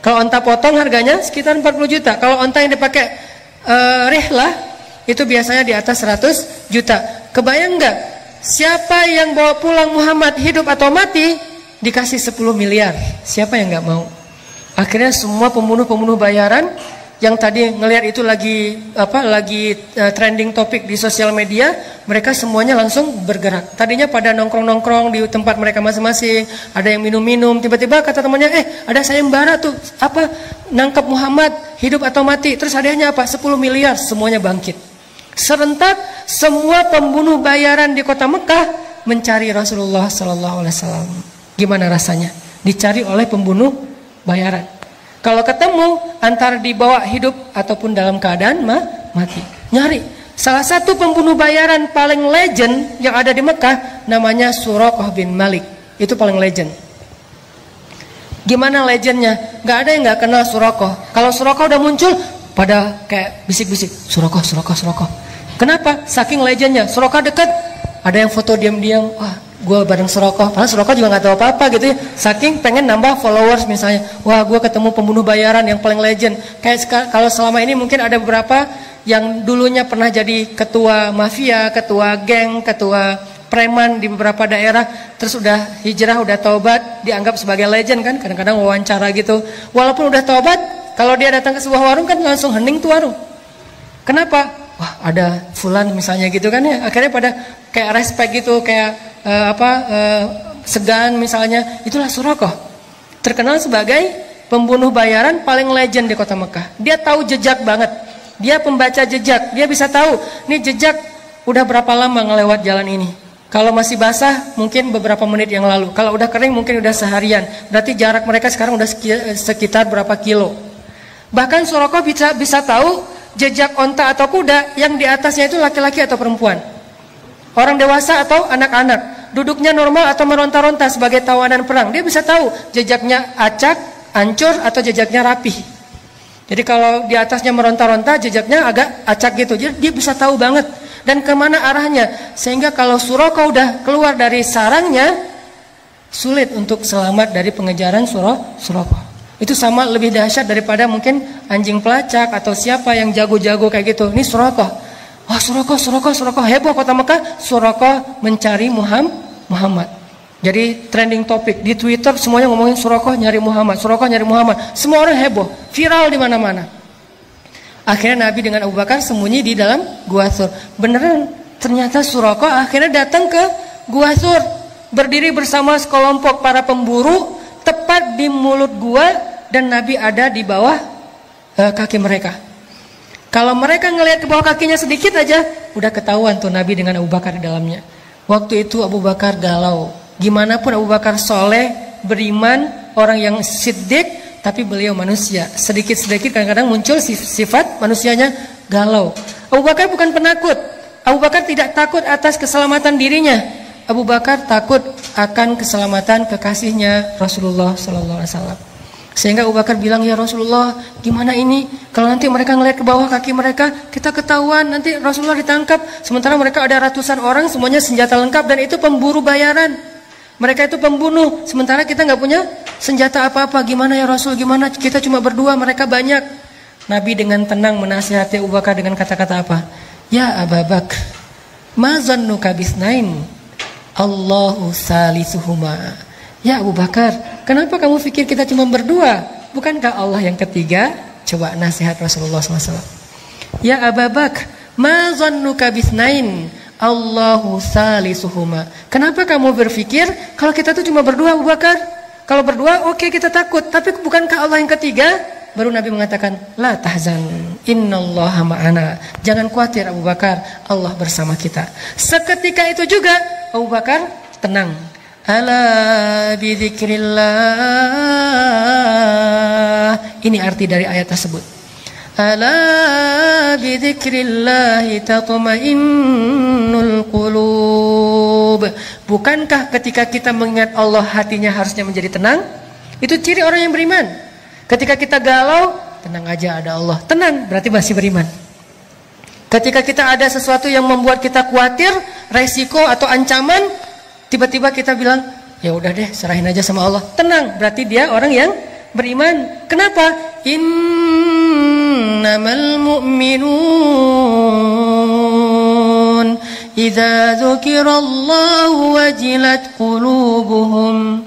Kalau onta potong harganya sekitar 40 juta. Kalau onta yang dipakai rihlah itu biasanya di atas 100 juta. Kebayang nggak? Siapa yang bawa pulang Muhammad hidup atau mati dikasih 10 miliar? Siapa yang nggak mau? Akhirnya semua pembunuh bayaran yang tadi ngelihat itu lagi trending topik di sosial media, mereka semuanya langsung bergerak. Tadinya pada nongkrong-nongkrong di tempat mereka masing-masing, ada yang minum-minum, tiba-tiba kata temannya, ada sayembara tuh, nangkap Muhammad hidup atau mati, terus hadiahnya apa? 10 miliar, semuanya bangkit. Serentak semua pembunuh bayaran di kota Mekah mencari Rasulullah SAW. Gimana rasanya? Dicari oleh pembunuh bayaran. Kalau ketemu, antara dibawa hidup ataupun dalam keadaan mati. Nyari. Salah satu pembunuh bayaran paling legend yang ada di Mekah namanya Suraqah bin Malik. Itu paling legend. Gimana legendnya? Gak ada yang gak kenal Suraqah. Kalau Suraqah udah muncul, pada kayak bisik-bisik, Suraqah, Suraqah, Suraqah. Kenapa? Saking legendnya. Suraqah dekat, ada yang foto diam-diam, wah gue bareng Suraqah. Padahal Suraqah juga gak tahu apa-apa gitu ya. Saking pengen nambah followers misalnya. Wah gue ketemu pembunuh bayaran yang paling legend. Kayak kalau selama ini mungkin ada beberapa yang dulunya pernah jadi ketua mafia, ketua geng, ketua preman di beberapa daerah, terus udah hijrah, udah taubat, dianggap sebagai legend kan, kadang-kadang wawancara gitu. Walaupun udah taubat, kalau dia datang ke sebuah warung kan langsung hening tuh warung. Kenapa? Wah ada fulan misalnya gitu kan ya, akhirnya pada kayak respect gitu, kayak segan misalnya. Itulah Suraqah, terkenal sebagai pembunuh bayaran paling legend di kota Mekah. Dia tahu jejak banget, dia pembaca jejak, dia bisa tahu nih jejak udah berapa lama ngelewat jalan ini. Kalau masih basah mungkin beberapa menit yang lalu. Kalau udah kering mungkin udah seharian. Berarti jarak mereka sekarang udah sekitar berapa kilo. Bahkan Suraqah bisa tahu jejak onta atau kuda yang di atasnya itu laki-laki atau perempuan. Orang dewasa atau anak-anak. Duduknya normal atau meronta-ronta sebagai tawanan perang. Dia bisa tahu jejaknya acak, hancur atau jejaknya rapih. Jadi kalau di atasnya meronta-ronta jejaknya agak acak gitu. Jadi dia bisa tahu banget. Dan kemana arahnya, sehingga kalau Suraqah udah keluar dari sarangnya, sulit untuk selamat dari pengejaran Suraqah. Itu sama lebih dahsyat daripada mungkin anjing pelacak atau siapa yang jago-jago kayak gitu. Ini Suraqah, wah Suraqah, heboh kota Mekah. Suraqah mencari Muhammad. Jadi trending topik di Twitter semuanya ngomongin Suraqah nyari Muhammad, Suraqah nyari Muhammad. Semua orang heboh, viral di mana-mana. Akhirnya Nabi dengan Abu Bakar sembunyi di dalam Gua Thur. Beneran, ternyata Suraqah akhirnya datang ke Gua Thur, berdiri bersama sekelompok para pemburu tepat di mulut gua, dan Nabi ada di bawah kaki mereka. Kalau mereka ngelihat ke bawah kakinya sedikit aja, udah ketahuan tuh Nabi dengan Abu Bakar di dalamnya. Waktu itu Abu Bakar galau. Gimana pun Abu Bakar soleh, beriman, orang yang siddiq, tapi beliau manusia. Sedikit-sedikit kadang-kadang muncul sifat manusianya galau. Abu Bakar bukan penakut. Abu Bakar tidak takut atas keselamatan dirinya. Abu Bakar takut akan keselamatan kekasihnya Rasulullah SAW. Sehingga Abu Bakar bilang, ya Rasulullah, gimana ini? Kalau nanti mereka ngelihat ke bawah kaki mereka, kita ketahuan, nanti Rasulullah ditangkap. Sementara mereka ada ratusan orang, semuanya senjata lengkap, dan itu pemburu bayaran. Mereka itu pembunuh, sementara kita nggak punya senjata apa-apa. Gimana ya Rasul, gimana? Kita cuma berdua, mereka banyak. Nabi dengan tenang menasihati Abu Bakar dengan kata-kata apa? Ya Abu Bakar, ma zannuka bisnain, Allahu salisuhuma. Ya Abu Bakar, kenapa kamu pikir kita cuma berdua? Bukankah Allah yang ketiga? Coba nasihat Rasulullah SAW. Ya Abu Bakar, ma zannuka bisnain, Allahu salisuhuma. Kenapa kamu berpikir kalau kita tuh cuma berdua, Abu Bakar? Kalau berdua oke, kita takut, tapi bukankah Allah yang ketiga? Baru Nabi mengatakan, la tahzan, innallaha ma'ana. Jangan khawatir Abu Bakar, Allah bersama kita. Seketika itu juga Abu Bakar tenang. Ala bidzikrillah. Ini arti dari ayat tersebut. Ala bidzikrillahi tatma'innul qulub. Bukankah ketika kita mengingat Allah hatinya harusnya menjadi tenang? Itu ciri orang yang beriman. Ketika kita galau, tenang aja ada Allah. Tenang, berarti masih beriman. Ketika kita ada sesuatu yang membuat kita khawatir, resiko atau ancaman, tiba-tiba kita bilang, ya udah deh, serahin aja sama Allah. Tenang, berarti dia orang yang beriman. Kenapa? Innamal mu'minun idza dzukirallahu wajilat qulubuhum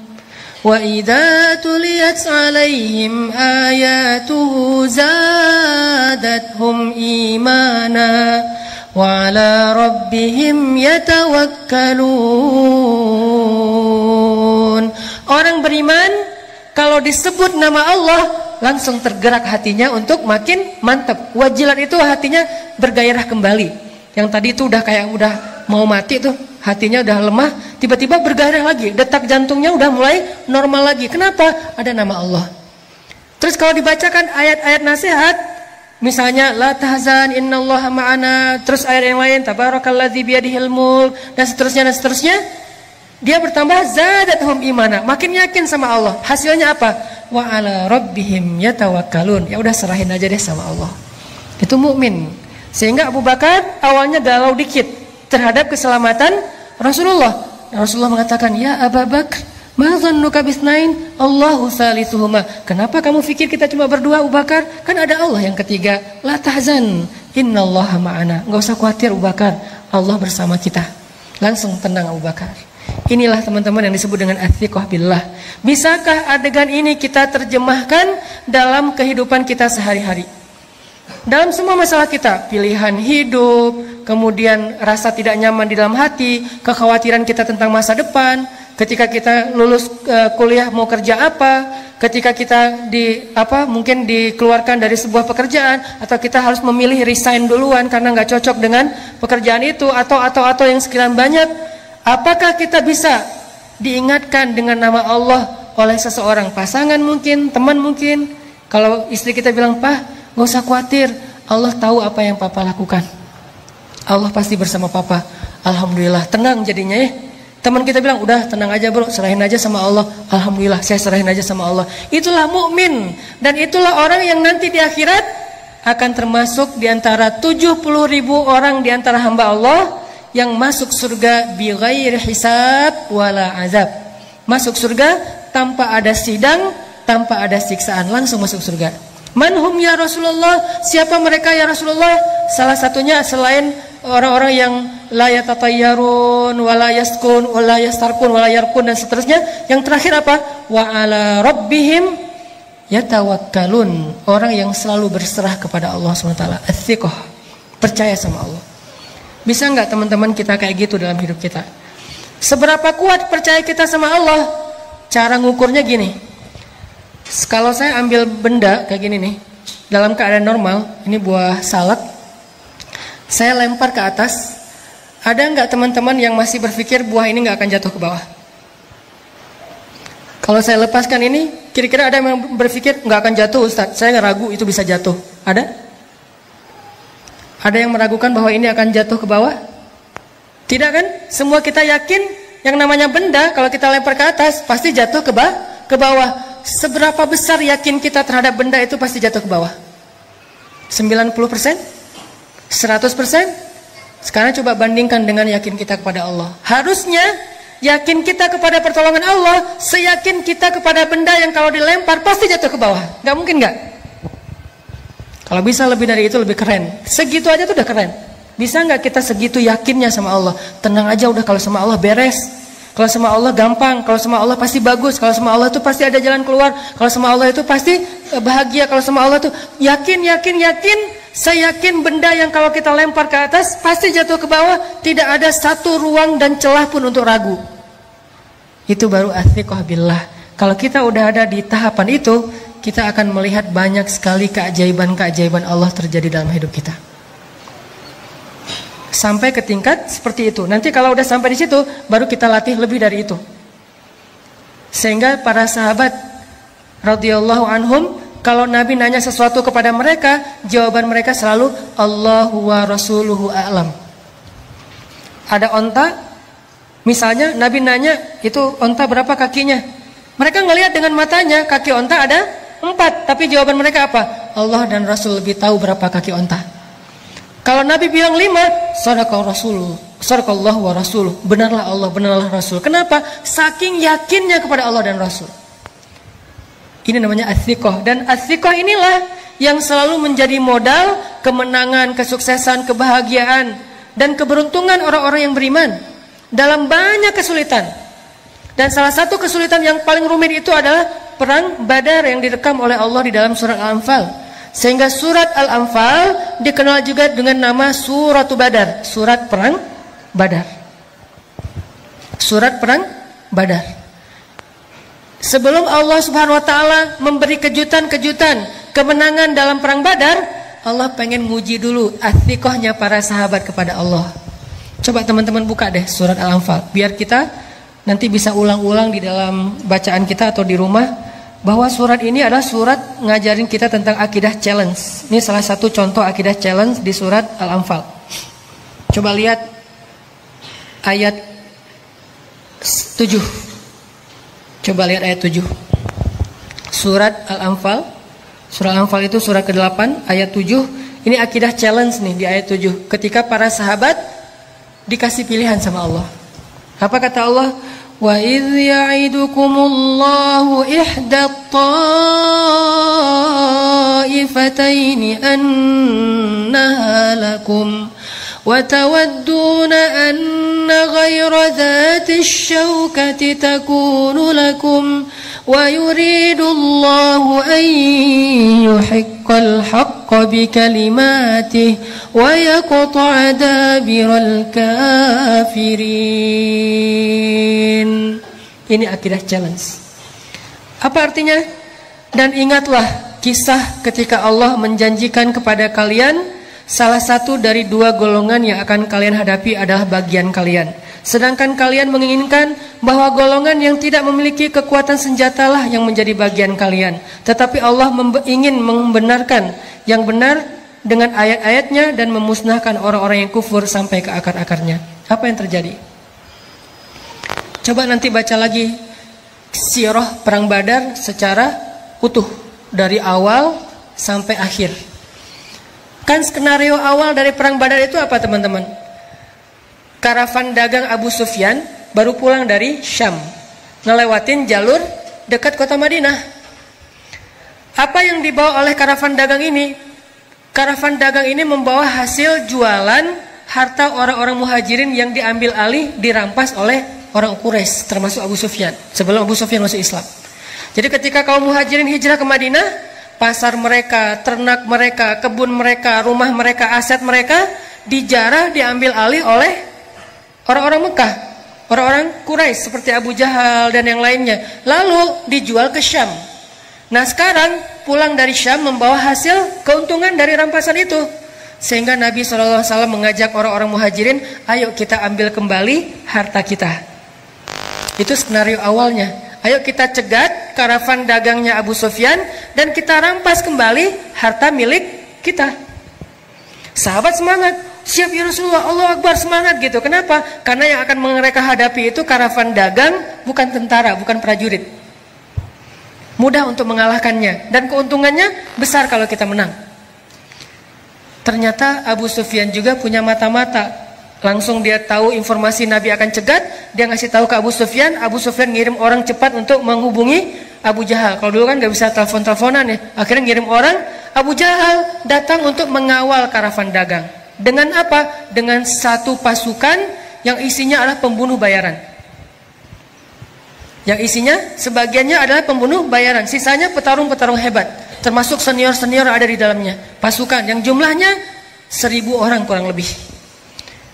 wa idza tuliyat 'alaihim ayatuhu zadatuhum imana wa 'ala rabbihim yatawakkalun. Orang beriman kalau disebut nama Allah langsung tergerak hatinya untuk makin mantap. Wajilat itu hatinya bergairah kembali. Yang tadi itu udah kayak udah mau mati tuh, hatinya udah lemah, tiba-tiba bergairah lagi. Detak jantungnya udah mulai normal lagi. Kenapa? Ada nama Allah. Terus kalau dibacakan ayat-ayat nasihat, Misalnya la tahzan innallaha ma'ana, terus ayat yang lain tabarakalladzi biyadihil mulk dan seterusnya. Dia bertambah zadatuhum imana, makin yakin sama Allah. Hasilnya apa? Wa ala rabbihim yatawakkalun. Ya udah serahin aja deh sama Allah. Itu mukmin. Sehingga Abu Bakar awalnya galau dikit terhadap keselamatan Rasulullah. Rasulullah mengatakan, "Ya Abu Bakar, ma dhannuka bisnain? Allahu salisuhuma." Kenapa kamu pikir kita cuma berdua, Abu Bakar? Kan ada Allah yang ketiga. La tahzan, innallaha ma'ana. Enggak usah khawatir Abu Bakar, Allah bersama kita. Langsung tenang Abu Bakar. Inilah teman-teman yang disebut dengan ats-tsiqah billah. Bisakah adegan ini kita terjemahkan dalam kehidupan kita sehari-hari? Dalam semua masalah kita, pilihan hidup, kemudian rasa tidak nyaman di dalam hati, kekhawatiran kita tentang masa depan, ketika kita lulus kuliah mau kerja apa, ketika kita mungkin dikeluarkan dari sebuah pekerjaan, atau kita harus memilih resign duluan karena nggak cocok dengan pekerjaan itu, atau yang sekian banyak. Apakah kita bisa diingatkan dengan nama Allah oleh seseorang, pasangan mungkin, teman mungkin? Kalau istri kita bilang, "Pah, gak usah khawatir, Allah tahu apa yang papa lakukan. Allah pasti bersama papa." Alhamdulillah, tenang jadinya ya. Teman kita bilang, "Udah tenang aja bro, serahin aja sama Allah." Alhamdulillah, saya serahin aja sama Allah. Itulah mukmin, dan itulah orang yang nanti di akhirat akan termasuk di antara 70.000 orang di antara hamba Allah yang masuk surga bi ghairi hisab wala azab. Masuk surga tanpa ada sidang, tanpa ada siksaan, langsung masuk surga. Manhum ya Rasulullah? Siapa mereka ya Rasulullah? Salah satunya selain orang-orang yang la yatatayyarun wala yaskun wala yastarkun wala yarkun dan seterusnya. Yang terakhir apa? Wa ala rabbihim yatawakkalun. Orang yang selalu berserah kepada Allah SWT. Ats-tsiqah, percaya sama Allah. Bisa nggak teman-teman kita kayak gitu dalam hidup kita? Seberapa kuat percaya kita sama Allah? Cara ngukurnya gini. Kalau saya ambil benda kayak gini nih, dalam keadaan normal, ini buah salak, saya lempar ke atas, ada nggak teman-teman yang masih berpikir buah ini nggak akan jatuh ke bawah? Kalau saya lepaskan ini, kira-kira ada yang berpikir nggak akan jatuh Ustaz, saya ragu itu bisa jatuh. Ada? Ada yang meragukan bahwa ini akan jatuh ke bawah? Tidak kan? Semua kita yakin yang namanya benda kalau kita lempar ke atas pasti jatuh ke bawah. Seberapa besar yakin kita terhadap benda itu pasti jatuh ke bawah? 90%? 100%? Sekarang coba bandingkan dengan yakin kita kepada Allah. Harusnya yakin kita kepada pertolongan Allah seyakin kita kepada benda yang kalau dilempar pasti jatuh ke bawah. Gak mungkin gak? Kalau bisa lebih dari itu lebih keren. Segitu aja tuh udah keren. Bisa nggak kita segitu yakinnya sama Allah? Tenang aja udah, kalau sama Allah beres. Kalau sama Allah gampang. Kalau sama Allah pasti bagus. Kalau sama Allah itu pasti ada jalan keluar. Kalau sama Allah itu pasti bahagia. Kalau sama Allah itu yakin. Saya yakin benda yang kalau kita lempar ke atas pasti jatuh ke bawah. Tidak ada satu ruang dan celah pun untuk ragu. Itu baru ats-tsiqah billah. Kalau kita udah ada di tahapan itu, kita akan melihat banyak sekali keajaiban-keajaiban Allah terjadi dalam hidup kita. Sampai ke tingkat seperti itu. Nanti kalau udah sampai di situ, baru kita latih lebih dari itu. Sehingga para sahabat radhiyallahu anhum, kalau Nabi nanya sesuatu kepada mereka, jawaban mereka selalu Allahu wa rasuluhu a'lam. Ada onta, misalnya Nabi nanya, itu onta berapa kakinya? Mereka ngelihat dengan matanya, kaki onta ada 4, tapi jawaban mereka apa? Allah dan Rasul lebih tahu berapa kaki onta. Kalau Nabi bilang 5, sadaqallahu wa rasuluh, benarlah Allah, benarlah Rasul. Kenapa? Saking yakinnya kepada Allah dan Rasul. Ini namanya ats-tsiqah. Dan ats-tsiqah inilah yang selalu menjadi modal kemenangan, kesuksesan, kebahagiaan, dan keberuntungan orang-orang yang beriman dalam banyak kesulitan. Dan salah satu kesulitan yang paling rumit itu adalah perang Badar yang direkam oleh Allah di dalam surat Al-Anfal. Sehingga surat Al-Anfal dikenal juga dengan nama Suratul Badar, surat perang Badar. Surat perang Badar. Sebelum Allah Subhanahu wa taala memberi kejutan-kejutan kemenangan dalam perang Badar, Allah pengen nguji dulu ats-tsiqahnya para sahabat kepada Allah. Coba teman-teman buka deh surat Al-Anfal biar kita nanti bisa ulang-ulang di dalam bacaan kita atau di rumah. bahwa surat ini adalah surat ngajarin kita tentang akidah challenge. Ini salah satu contoh akidah challenge di surat Al-Anfal. Coba lihat ayat 7. Coba lihat ayat 7. Surat Al-Anfal. Surat Al-Anfal itu surat ke-8 ayat 7. Ini akidah challenge nih di ayat 7. Ketika para sahabat dikasih pilihan sama Allah. Apa kata Allah? Wa idh ya'idukumullahu ihda ta'ifataini annaha lakum wa tawadduna anna ghayra dhati syawkati takunu lakum wa yuridullahu an yuhiqqal haqqa bikalimatihi wa yaqta'a dabiral kafirin. Ini akidah challenge. Apa artinya? Dan ingatlah kisah ketika Allah menjanjikan kepada kalian salah satu dari dua golongan yang akan kalian hadapi adalah bagian kalian. Sedangkan kalian menginginkan bahwa golongan yang tidak memiliki kekuatan senjatalah yang menjadi bagian kalian. Tetapi Allah ingin membenarkan yang benar dengan ayat-ayatnya dan memusnahkan orang-orang yang kufur sampai ke akar-akarnya. Apa yang terjadi? Coba nanti baca lagi sirah perang Badar secara utuh dari awal sampai akhir. Kan skenario awal dari perang Badar itu apa teman-teman? Karavan dagang Abu Sufyan baru pulang dari Syam, ngelewatin jalur dekat kota Madinah. Apa yang dibawa oleh karavan dagang ini? Karavan dagang ini membawa hasil jualan harta orang-orang muhajirin yang diambil alih, dirampas oleh orang Quraisy, termasuk Abu Sufyan, sebelum Abu Sufyan masuk Islam. Jadi ketika kaum muhajirin hijrah ke Madinah, pasar mereka, ternak mereka, kebun mereka, rumah mereka, aset mereka dijarah, diambil alih oleh orang-orang Mekah, orang-orang Quraisy seperti Abu Jahal dan yang lainnya, lalu dijual ke Syam. Nah sekarang pulang dari Syam membawa hasil keuntungan dari rampasan itu, sehingga Nabi SAW mengajak orang-orang muhajirin, ayo kita ambil kembali harta kita. Itu skenario awalnya. Ayo kita cegat karavan dagangnya Abu Sufyan dan kita rampas kembali harta milik kita. Sahabat semangat, siap ya Rasulullah, Allah Akbar, semangat gitu. Kenapa? Karena yang akan mereka hadapi itu karavan dagang, bukan tentara, bukan prajurit. Mudah untuk mengalahkannya dan keuntungannya besar kalau kita menang. Ternyata Abu Sufyan juga punya mata-mata. Langsung dia tahu informasi Nabi akan cegat, dia ngasih tahu ke Abu Sufyan ngirim orang cepat untuk menghubungi Abu Jahal. Kalau dulu kan nggak bisa telepon-teleponan ya, akhirnya ngirim orang, Abu Jahal datang untuk mengawal karavan dagang. Dengan apa? Dengan satu pasukan yang isinya adalah pembunuh bayaran. Yang isinya sebagiannya adalah pembunuh bayaran, sisanya petarung-petarung hebat, termasuk senior-senior ada di dalamnya. Pasukan yang jumlahnya 1000 orang kurang lebih.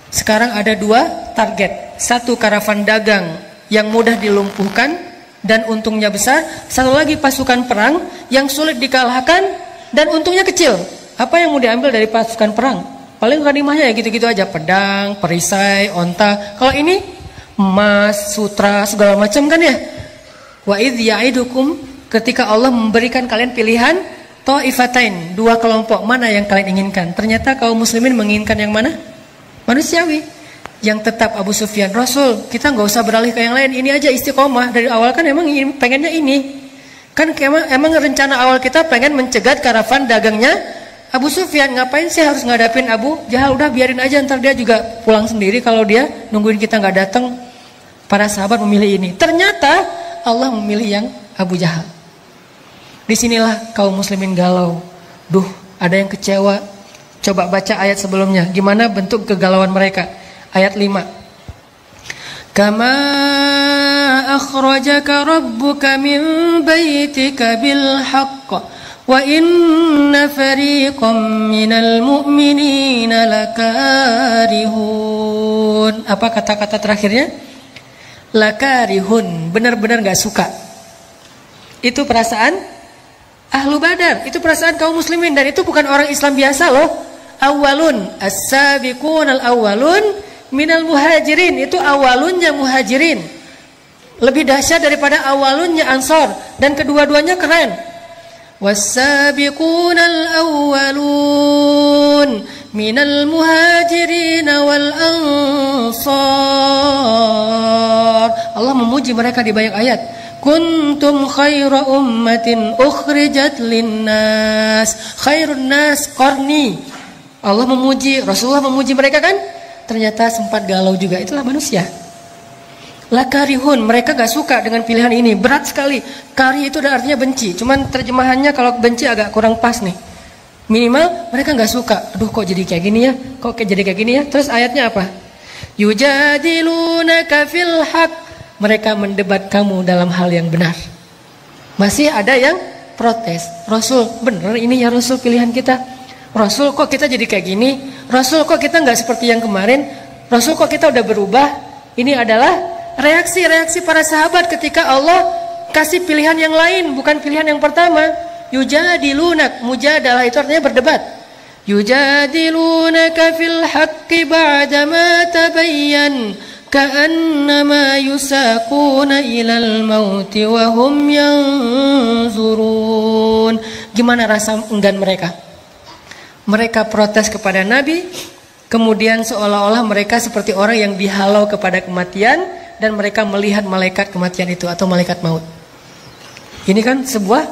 Sekarang ada dua target. Satu karavan dagang yang mudah dilumpuhkan dan untungnya besar. Satu lagi pasukan perang yang sulit dikalahkan dan untungnya kecil. Apa yang mau diambil dari pasukan perang? Paling ghanimahnya ya gitu-gitu aja. Pedang, perisai, onta. Kalau ini emas, sutra, segala macam kan ya. Wa idh ya'idukum, ketika Allah memberikan kalian pilihan ta'ifatain, dua kelompok, mana yang kalian inginkan? Ternyata kaum muslimin menginginkan yang mana? Manusiawi, yang tetap Abu Sufyan, Rasul kita nggak usah beralih ke yang lain, ini aja istiqomah. Dari awal kan emang pengennya ini, kan emang rencana awal kita pengen mencegat karavan dagangnya Abu Sufyan. Ngapain sih harus ngadapin Abu Jahal? Udah biarin aja, ntar dia juga pulang sendiri kalau dia nungguin kita nggak datang. Para sahabat memilih ini. Ternyata Allah memilih yang Abu Jahal. Disinilah kaum muslimin galau. Duh, ada yang kecewa. Coba baca ayat sebelumnya, gimana bentuk kegalauan mereka. Ayat 5. Kama akhrajaka rabbuka min baitika bil haqq wa inna fariqam minal mu'minina lakarihun. Apa kata-kata terakhirnya? Lakarihun, benar-benar gak suka. Itu perasaan Ahlu Badar, itu perasaan kaum muslimin, dan itu bukan orang Islam biasa loh. Awalun as-sabiqun al-awwalun minal muhajirin, itu awalunnya muhajirin. lebih dahsyat daripada awalunnya Ansor, dan kedua-duanya keren. Was-sabiqunal awwalun minal muhajirin wal ansar. Allah memuji mereka di banyak ayat. Kuntum khaira ummatin ukhrijat linnas. Khairun nas qarni. Allah memuji, Rasulullah memuji mereka kan? Ternyata sempat galau juga. Itulah manusia. Lakarihun, mereka gak suka dengan pilihan ini. Berat sekali. Kari itu artinya benci. Cuman terjemahannya kalau benci agak kurang pas nih. Minimal mereka gak suka. Aduh kok jadi kayak gini ya? Kok jadi kayak gini ya? Terus ayatnya apa? Yujadilunaka fil haq. Mereka mendebat kamu dalam hal yang benar. Masih ada yang protes. Rasul, bener ini ya Rasul pilihan kita. Rasul kok kita jadi kayak gini. Rasul kok kita gak seperti yang kemarin. Rasul kok kita udah berubah. Ini adalah reaksi-reaksi para sahabat ketika Allah kasih pilihan yang lain, bukan pilihan yang pertama. Yujadilunak, mujadalah itu artinya berdebat. Yujadilunaka fil haqqi ba'dama tabayyan ka'annama yusaquna ilal mauti wa hum yanzurun. Gimana rasa enggan mereka? Mereka protes kepada Nabi, kemudian seolah-olah mereka seperti orang yang dihalau kepada kematian, dan mereka melihat malaikat kematian itu atau malaikat maut. Ini kan sebuah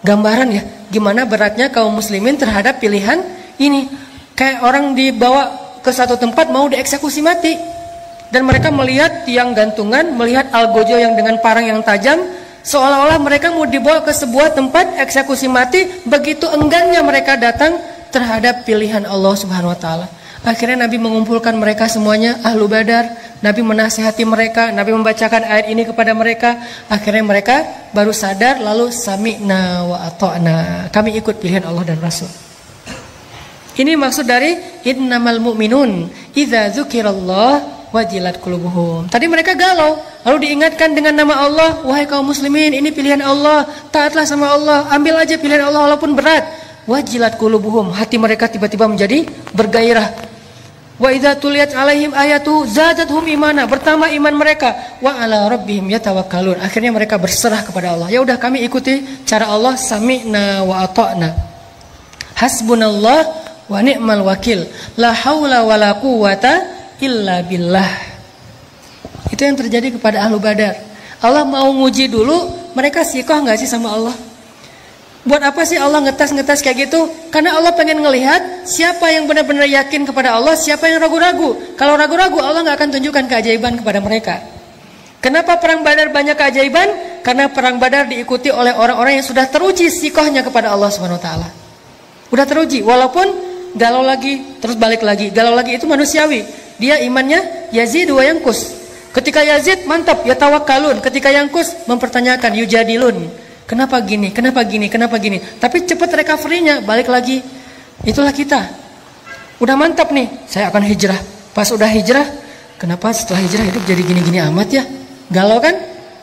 gambaran ya, gimana beratnya kaum muslimin terhadap pilihan ini. Kayak orang dibawa ke satu tempat mau dieksekusi mati, dan mereka melihat tiang gantungan, melihat algojo yang dengan parang yang tajam, seolah-olah mereka mau dibawa ke sebuah tempat eksekusi mati. Begitu enggannya mereka datang terhadap pilihan Allah Subhanahu wa taala. Akhirnya Nabi mengumpulkan mereka semuanya, ahlu Badar. Nabi menasihati mereka, Nabi membacakan ayat ini kepada mereka. Akhirnya mereka baru sadar, lalu sami'na wa ata'na. Kami ikut pilihan Allah dan Rasul. Ini maksud dari innamal mu'minun idza dzukirallah wajilat qulubuhum. Tadi mereka galau, lalu diingatkan dengan nama Allah, wahai kaum muslimin, ini pilihan Allah, taatlah sama Allah, ambil aja pilihan Allah walaupun berat. Wajilat qulubuhum, hati mereka tiba-tiba menjadi bergairah. Wa idza tuliyat alaihim ayatu zadatuhum imana, bertambah iman mereka. Wa ala rabbihim yatawakkalun, akhirnya mereka berserah kepada Allah. Ya udah kami ikuti cara Allah, sami'na wa ata'na. Hasbunallah wa ni'mal wakil. La haula wa la quwata illa billah. Itu yang terjadi kepada ahlu Badar. Allah mau nguji dulu, mereka sikoh gak sih sama Allah? Buat apa sih Allah ngetes-ngetes kayak gitu? Karena Allah pengen ngelihat siapa yang benar-benar yakin kepada Allah, siapa yang ragu-ragu. Kalau ragu-ragu, Allah gak akan tunjukkan keajaiban kepada mereka. Kenapa perang Badar banyak keajaiban? Karena perang Badar diikuti oleh orang-orang yang sudah teruji sikohnya kepada Allah SWT. Udah teruji, walaupun galau lagi, terus balik lagi, galau lagi, itu manusiawi. Dia imannya Yazid wa yankus. Ketika Yazid mantap, ya tawakkalun. Ketika yankus mempertanyakan, yujadilun. Kenapa gini, kenapa gini, kenapa gini. Tapi cepat recovery-nya, balik lagi. Itulah kita. Udah mantap nih, saya akan hijrah. Pas udah hijrah, kenapa setelah hijrah hidup jadi gini-gini amat ya? Galau kan?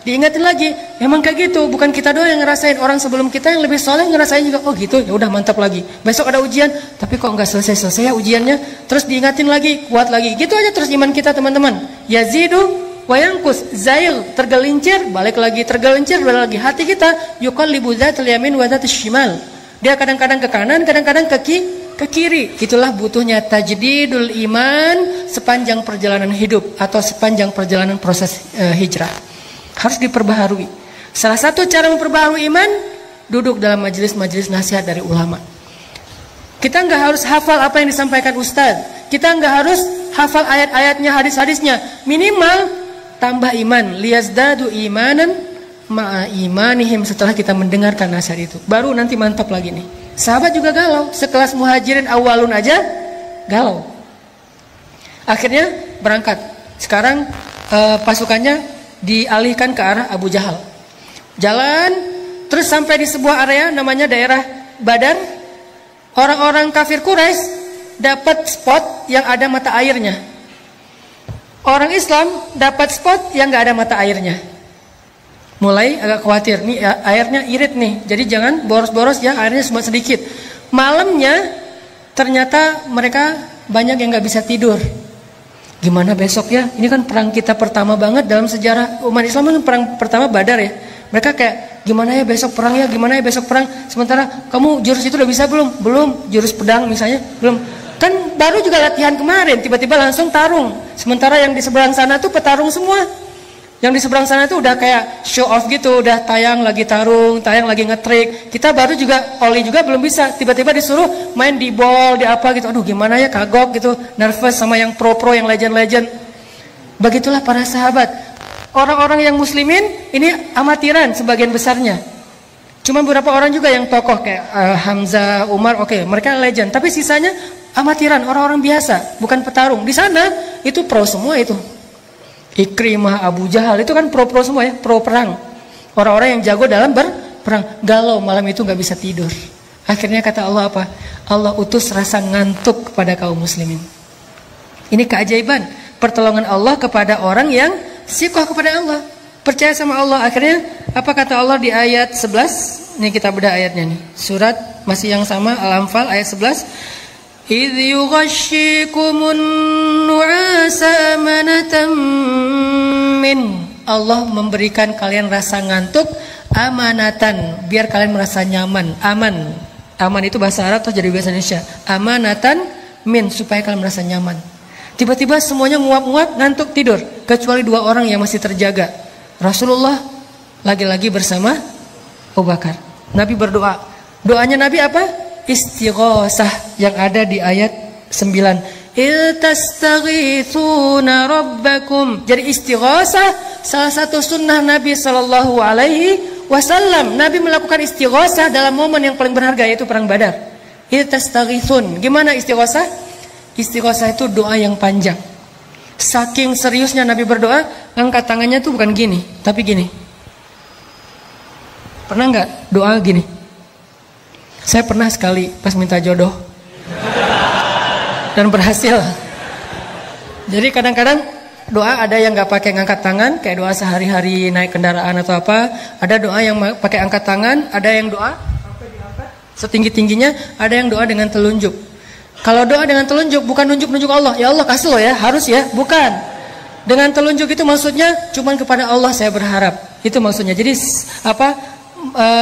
Diingatin lagi, memang kayak gitu. Bukan kita doang yang ngerasain, orang sebelum kita yang lebih soleh ngerasain juga. Oh gitu, ya udah mantap lagi. Besok ada ujian, tapi kok nggak selesai-selesai ya ujiannya. Terus diingatin lagi, kuat lagi. Gitu aja terus iman kita teman-teman. Yazidu wayangkus, zail, tergelincir, balik lagi, tergelincir, balik lagi. Hati kita yuqallibu dzatal yamin wa dzatal shimal. Dia kadang-kadang ke kanan, kadang-kadang ke kiri. Itulah butuhnya tajdidul iman sepanjang perjalanan hidup atau sepanjang perjalanan proses hijrah. Harus diperbaharui. Salah satu cara memperbaharui iman, duduk dalam majelis-majelis nasihat dari ulama. Kita nggak harus hafal apa yang disampaikan ustadz. Kita nggak harus hafal ayat-ayatnya, hadis-hadisnya. Minimal tambah iman, liyazdadu imanan ma'a imanihim. Setelah kita mendengarkan nasihat itu, baru nanti mantap lagi nih. Sahabat juga galau, sekelas muhajirin awalun aja galau. Akhirnya berangkat. Sekarang pasukannya dialihkan ke arah Abu Jahal. Jalan terus sampai di sebuah area namanya daerah Badar. Orang-orang kafir Quraisy dapat spot yang ada mata airnya. Orang Islam dapat spot yang gak ada mata airnya. Mulai agak khawatir, nih airnya irit nih, jadi jangan boros-boros ya, airnya cuma sedikit. Malamnya ternyata mereka banyak yang gak bisa tidur. Gimana besok ya? Ini kan perang kita pertama banget dalam sejarah umat Islam, kan perang pertama Badar ya. Mereka kayak gimana ya besok perang ya? Gimana ya besok perang? Sementara kamu jurus itu udah bisa belum? Belum. Jurus pedang misalnya belum. Kan baru juga latihan kemarin, tiba-tiba langsung tarung. Sementara yang di seberang sana tuh petarung semua. Yang di seberang sana tuh udah kayak show off gitu, udah tayang lagi tarung, tayang lagi ngetrik. Kita baru juga oli juga belum bisa. Tiba-tiba disuruh main di ball, di apa gitu. Aduh gimana ya, kagok gitu, nervous sama yang pro-pro, yang legend-legend. Begitulah para sahabat. Orang-orang yang muslimin ini amatiran sebagian besarnya. Cuma beberapa orang juga yang tokoh kayak Hamzah, Umar, oke, mereka legend. Tapi sisanya amatiran, orang-orang biasa, bukan petarung. Di sana itu pro semua itu. Ikrimah, Abu Jahal itu kan pro-pro semua ya, pro perang. Orang-orang yang jago dalam berperang. Galau malam itu gak bisa tidur. Akhirnya kata Allah apa? Allah utus rasa ngantuk kepada kaum muslimin. Ini keajaiban pertolongan Allah kepada orang yang sikoh kepada Allah, percaya sama Allah. Akhirnya apa kata Allah di ayat 11? Ini kita bedah ayatnya nih. Surat masih yang sama, Al-Anfal ayat 11. إِذْ يُغَشِّيكُمُ النُّعَاسَ أَمَنَةً مِّنْ. Allah memberikan kalian rasa ngantuk amanatan, biar kalian merasa nyaman, aman. Aman itu bahasa Arab atau jadi bahasa Indonesia. Amanatan min, supaya kalian merasa nyaman. Tiba-tiba semuanya nguap-nguap, ngantuk, tidur, kecuali dua orang yang masih terjaga. Rasulullah lagi-lagi bersama Abu Bakar. Nabi berdoa. Doanya Nabi apa? Istighosah yang ada di ayat 9. Iltastaghithuna rabbakum. Jadi istighosah salah satu sunnah Nabi Sallallahu Alaihi Wasallam. Nabi melakukan istighosah dalam momen yang paling berharga, yaitu perang Badar. Iltastaghithun. Gimana istighosah? Istighosah itu doa yang panjang. Saking seriusnya Nabi berdoa, angkat tangannya tuh bukan gini, tapi gini. Pernah nggak doa gini? Saya pernah sekali pas minta jodoh dan berhasil. Jadi kadang-kadang doa ada yang nggak pakai ngangkat tangan, kayak doa sehari-hari naik kendaraan atau apa. Ada doa yang pakai angkat tangan, ada yang doa sampai diangkat setinggi-tingginya, ada yang doa dengan telunjuk. Kalau doa dengan telunjuk bukan nunjuk-nunjuk Allah, ya Allah kasih lo ya, harus ya, bukan. Dengan telunjuk itu maksudnya cuman kepada Allah saya berharap. Itu maksudnya. Jadi apa?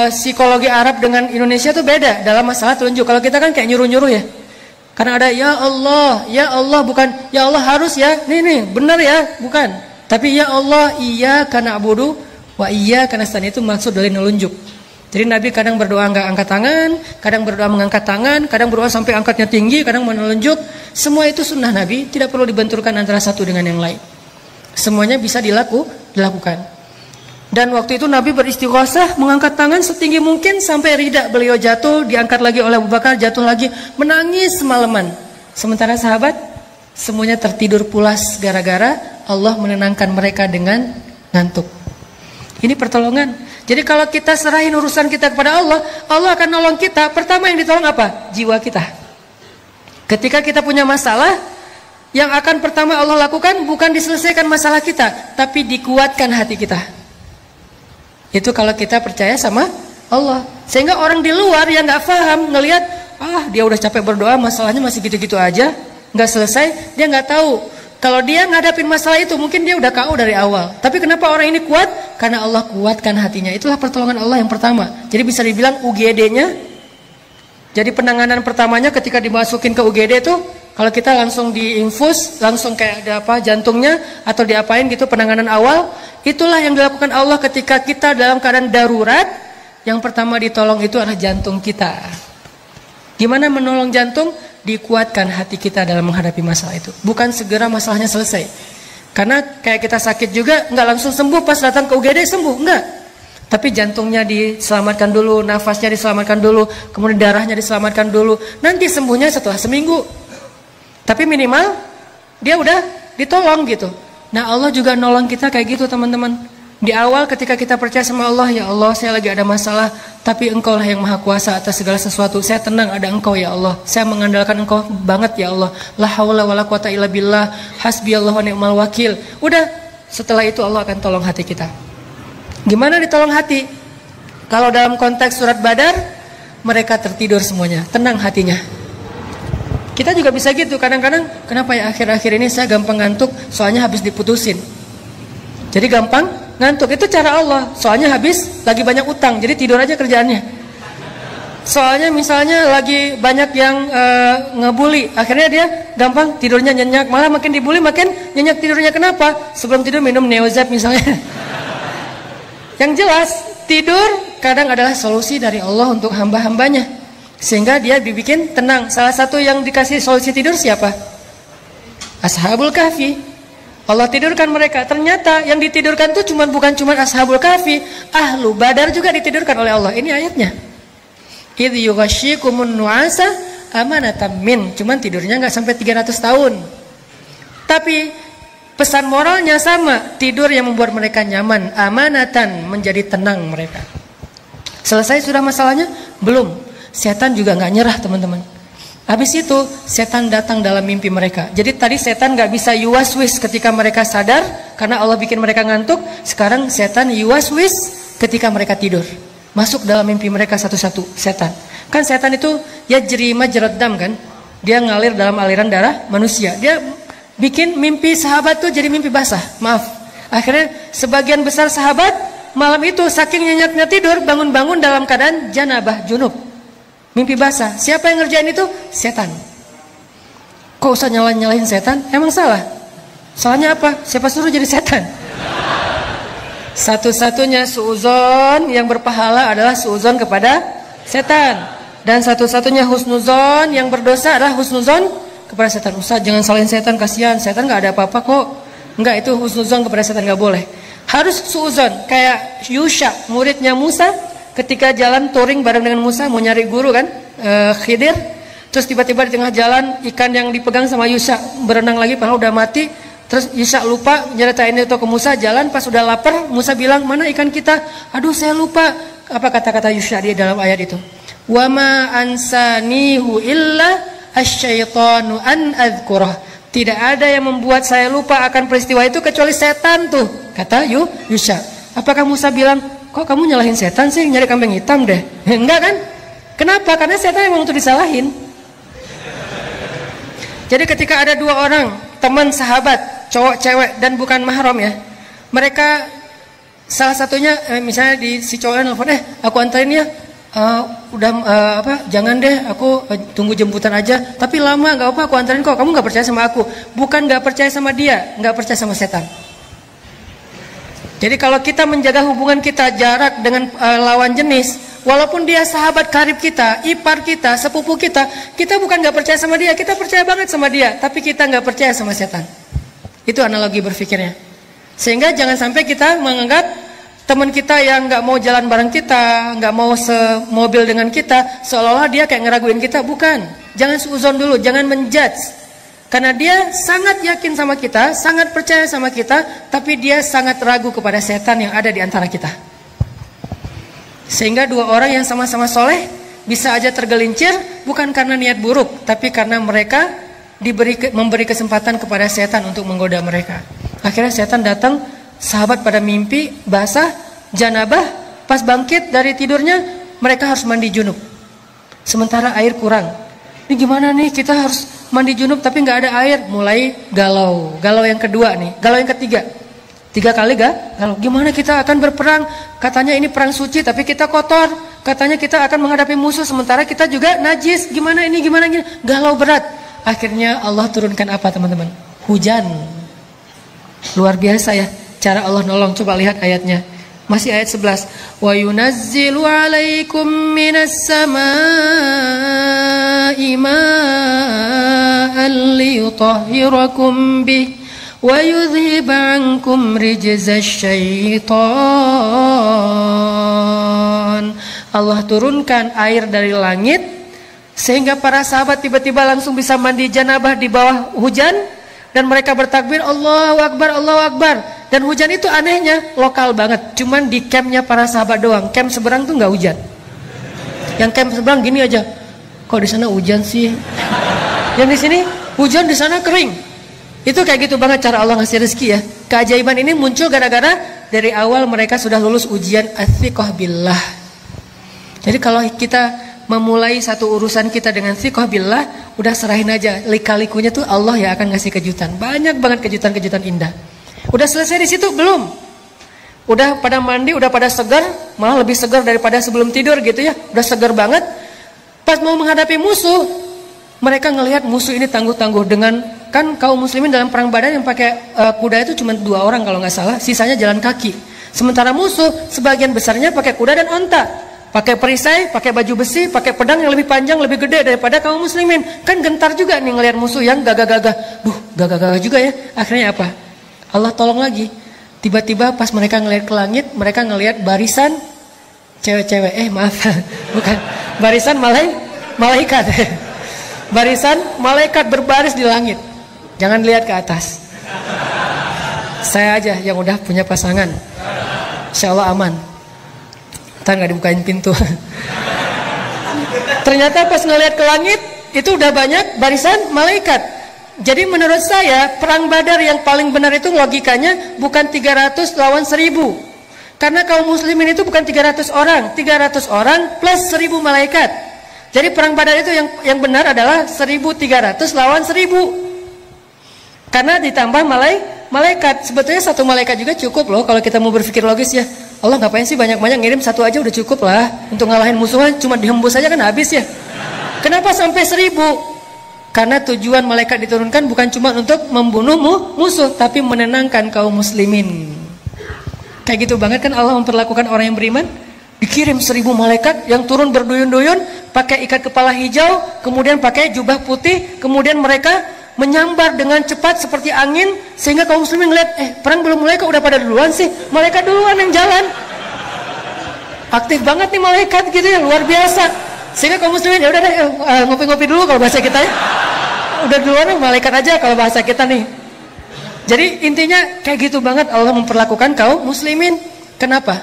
Psikologi Arab dengan Indonesia tuh beda dalam masalah telunjuk. Kalau kita kan kayak nyuruh-nyuruh ya. Karena ada ya Allah bukan ya Allah harus ya. Nih benar ya, bukan. Tapi ya Allah iyyaka na'budu wa iyyaka nasta'in, itu maksud dari nelunjuk. Jadi Nabi kadang berdoa enggak angkat tangan, kadang berdoa mengangkat tangan, kadang berdoa sampai angkatnya tinggi, kadang menelunjuk. Semua itu sunnah Nabi, tidak perlu dibenturkan antara satu dengan yang lain. Semuanya bisa dilakukan. Dan waktu itu Nabi beristighosah, mengangkat tangan setinggi mungkin sampai rida beliau jatuh, diangkat lagi oleh Abu Bakar, jatuh lagi, menangis semalaman. Sementara sahabat semuanya tertidur pulas gara-gara Allah menenangkan mereka dengan ngantuk. Ini pertolongan. Jadi kalau kita serahin urusan kita kepada Allah, Allah akan nolong kita. Pertama yang ditolong apa? Jiwa kita. Ketika kita punya masalah, yang akan pertama Allah lakukan bukan diselesaikan masalah kita, tapi dikuatkan hati kita. Itu kalau kita percaya sama Allah. Sehingga orang di luar yang gak paham ngelihat, dia udah capek berdoa, masalahnya masih gitu-gitu aja, gak selesai. Dia gak tahu kalau dia ngadapin masalah itu mungkin dia udah KO dari awal. Tapi kenapa orang ini kuat? Karena Allah kuatkan hatinya. Itulah pertolongan Allah yang pertama. Jadi bisa dibilang UGD-nya. Jadi penanganan pertamanya ketika dimasukin ke UGD itu, kalau kita langsung diinfus, langsung kayak ada apa jantungnya atau diapain gitu, penanganan awal. Itulah yang dilakukan Allah ketika kita dalam keadaan darurat. Yang pertama ditolong itu adalah jantung kita. Gimana menolong jantung? Dikuatkan hati kita dalam menghadapi masalah itu. Bukan segera masalahnya selesai. Karena kayak kita sakit juga nggak langsung sembuh pas datang ke UGD sembuh, enggak. Tapi jantungnya diselamatkan dulu, nafasnya diselamatkan dulu, kemudian darahnya diselamatkan dulu. Nanti sembuhnya setelah seminggu. Tapi minimal dia udah ditolong gitu. Nah Allah juga nolong kita kayak gitu teman-teman. Di awal ketika kita percaya sama Allah, ya Allah saya lagi ada masalah, tapi Engkau lah yang maha kuasa atas segala sesuatu. Saya tenang ada Engkau ya Allah. Saya mengandalkan Engkau banget ya Allah. La haula wala quwata illa billah, hasbiyallahu wa ni'mal wakil. Udah, setelah itu Allah akan tolong hati kita. Gimana ditolong hati? Kalau dalam konteks surat Badar, mereka tertidur semuanya, tenang hatinya. Kita juga bisa gitu. Kadang-kadang kenapa ya akhir-akhir ini saya gampang ngantuk, soalnya habis diputusin. Jadi gampang ngantuk, itu cara Allah. Soalnya habis lagi banyak utang, jadi tidur aja kerjaannya. Soalnya misalnya lagi banyak yang ngebully, akhirnya dia gampang tidurnya nyenyak. Malah makin dibully makin nyenyak tidurnya. Kenapa? Sebelum tidur minum Neozep misalnya. Yang jelas tidur kadang adalah solusi dari Allah untuk hamba-hambanya, sehingga dia dibikin tenang. Salah satu yang dikasih solusi tidur siapa? Ashabul Kahfi. Allah tidurkan mereka. Ternyata yang ditidurkan itu bukan cuma Ashabul Kahfi, Ahlu Badar juga ditidurkan oleh Allah. Ini ayatnya. Idh yughashshikumun nu'asa amanatan min. Cuman tidurnya nggak sampai 300 tahun. Tapi pesan moralnya sama, tidur yang membuat mereka nyaman, amanatan, menjadi tenang mereka. Selesai sudah masalahnya? Belum. Setan juga nggak nyerah, teman-teman. Habis itu setan datang dalam mimpi mereka. Jadi tadi setan nggak bisa yuwaswis ketika mereka sadar karena Allah bikin mereka ngantuk. Sekarang setan yuwaswis ketika mereka tidur. Masuk dalam mimpi mereka satu-satu, setan. Kan setan itu ya majrad dam kan? Dia ngalir dalam aliran darah manusia. Dia bikin mimpi sahabat tuh jadi mimpi basah. Maaf. Akhirnya sebagian besar sahabat malam itu saking nyenyaknya tidur, bangun-bangun dalam keadaan janabah, junub. Mimpi basah. Siapa yang ngerjain itu? Setan. Kok usah nyalahin setan? Emang salah? Soalnya apa? Siapa suruh jadi setan? Satu-satunya suuzon yang berpahala adalah suuzon kepada setan. Dan satu-satunya husnuzon yang berdosa adalah husnuzon kepada setan. Ustaz, jangan salahin setan, kasihan. Setan gak ada apa-apa kok. Enggak, itu husnuzon kepada setan gak boleh. Harus suuzon. Kayak Yusha, muridnya Musa, ketika jalan touring bareng dengan Musa, mau nyari guru kan, Khidir. Terus tiba-tiba di tengah jalan, ikan yang dipegang sama Yusha berenang lagi, padahal udah mati. Terus Yusha lupa nyeritain itu ke Musa. Jalan pas udah lapar, Musa bilang, mana ikan kita? Aduh, saya lupa. Apa kata-kata Yusha di dalam ayat itu? Wa ma ansanihu illa asyaitanu an adzkurah. Tidak ada yang membuat saya lupa akan peristiwa itu kecuali setan tuh, kata Yusha. Apakah Musa bilang, kok kamu nyalahin setan sih, nyari kambing hitam deh? Enggak kan? Kenapa? Karena setan emang untuk disalahin. Jadi ketika ada dua orang, teman sahabat, cowok cewek dan bukan mahram ya, mereka salah satunya misalnya si cowoknya nelfon, aku anterin ya, jangan deh, aku tunggu jemputan aja, tapi lama nggak apa, aku anterin kok. Kamu nggak percaya sama aku? Bukan nggak percaya sama dia, nggak percaya sama setan. Jadi kalau kita menjaga hubungan kita jarak dengan lawan jenis, walaupun dia sahabat karib kita, ipar kita, sepupu kita, kita bukan nggak percaya sama dia, kita percaya banget sama dia, tapi kita nggak percaya sama setan. Itu analogi berpikirnya. Sehingga jangan sampai kita menganggap teman kita yang nggak mau jalan bareng kita, nggak mau semobil dengan kita, seolah-olah dia kayak ngeraguin kita. Bukan. Jangan suuzon dulu, jangan menjudge. Karena dia sangat yakin sama kita, sangat percaya sama kita, tapi dia sangat ragu kepada setan yang ada di antara kita. Sehingga dua orang yang sama-sama soleh bisa aja tergelincir, bukan karena niat buruk, tapi karena mereka memberi kesempatan kepada setan untuk menggoda mereka. Akhirnya setan datang, sahabat pada mimpi basah, janabah, pas bangkit dari tidurnya, mereka harus mandi junub. Sementara air kurang. Ini gimana nih, kita harus mandi junub tapi nggak ada air. Mulai galau yang kedua nih, galau yang ketiga, 3 kali galau. Gimana kita akan berperang? Katanya ini perang suci tapi kita kotor. Katanya kita akan menghadapi musuh sementara kita juga najis. Gimana ini, gimana gini? Galau berat. Akhirnya Allah turunkan apa teman-teman? Hujan. Luar biasa ya cara Allah nolong. Coba lihat ayatnya. Masih ayat 11. Wa yunazzilu 'alaikum minas samaa'i ma'an liyutahhirakum bih wa yudhhiba 'ankum rijzasy syaitan. Allah turunkan air dari langit sehingga para sahabat tiba-tiba langsung bisa mandi janabah di bawah hujan. Dan mereka bertakbir, Allahu Akbar, Allahu Akbar. Dan hujan itu anehnya lokal banget. Cuman di campnya para sahabat doang. Camp seberang tuh nggak hujan. Yang camp seberang gini aja. Kok di sana hujan sih? Yang di sini hujan, di sana kering. Itu kayak gitu banget cara Allah ngasih rezeki ya. Keajaiban ini muncul gara-gara dari awal mereka sudah lulus ujian athiqah billah. Jadi kalau kita memulai satu urusan kita dengan thiqah billah, udah serahin aja. Lika-likunya tuh Allah ya akan ngasih kejutan. Banyak banget kejutan-kejutan indah. Udah selesai di situ belum? Udah pada mandi, udah pada segar, malah lebih segar daripada sebelum tidur gitu ya. Udah segar banget. Pas mau menghadapi musuh, mereka ngelihat musuh ini tangguh-tangguh dengan, kan kaum muslimin dalam perang Badar yang pakai kuda itu cuma 2 orang kalau nggak salah, sisanya jalan kaki. Sementara musuh sebagian besarnya pakai kuda dan onta, pakai perisai, pakai baju besi, pakai pedang yang lebih panjang, lebih gede daripada kaum muslimin. Kan gentar juga nih ngelihat musuh yang gagah-gagah. Gagah-gagah juga ya. Akhirnya apa? Allah tolong lagi. Tiba-tiba pas mereka ngelihat ke langit, mereka ngelihat barisan cewek-cewek. Maaf, bukan barisan malaikat. Barisan malaikat berbaris di langit. Jangan lihat ke atas. Saya aja yang udah punya pasangan, insya Allah aman. Ntar gak dibukain pintu. Ternyata pas ngelihat ke langit, itu udah banyak barisan malaikat. Jadi menurut saya perang Badar yang paling benar itu logikanya bukan 300 lawan 1000. Karena kaum muslimin itu bukan 300 orang, 300 orang plus 1000 malaikat. Jadi perang Badar itu yang benar adalah 1300 lawan 1000. Karena ditambah malaikat. Sebetulnya satu malaikat juga cukup loh kalau kita mau berpikir logis ya. Allah ngapain sih banyak-banyak, ngirim satu aja udah cukup lah. Untuk ngalahin musuhan cuma dihembus aja kan habis ya. Kenapa sampai 1000? Karena tujuan malaikat diturunkan bukan cuma untuk membunuh musuh, tapi menenangkan kaum muslimin. Kayak gitu banget kan Allah memperlakukan orang yang beriman. Dikirim 1000 malaikat yang turun berduyun-duyun, pakai ikat kepala hijau, kemudian pakai jubah putih, kemudian mereka menyambar dengan cepat seperti angin, sehingga kaum muslimin ngeliat, perang belum mulai kok udah pada duluan sih. Malaikat duluan yang jalan. Aktif banget nih malaikat gitu ya, luar biasa. Sehingga kaum muslimin ya udah deh ngopi-ngopi dulu kalau bahasa kita ya. Udah duluan nih malaikat aja kalau bahasa kita nih. Jadi intinya kayak gitu banget Allah memperlakukan kaum muslimin. Kenapa?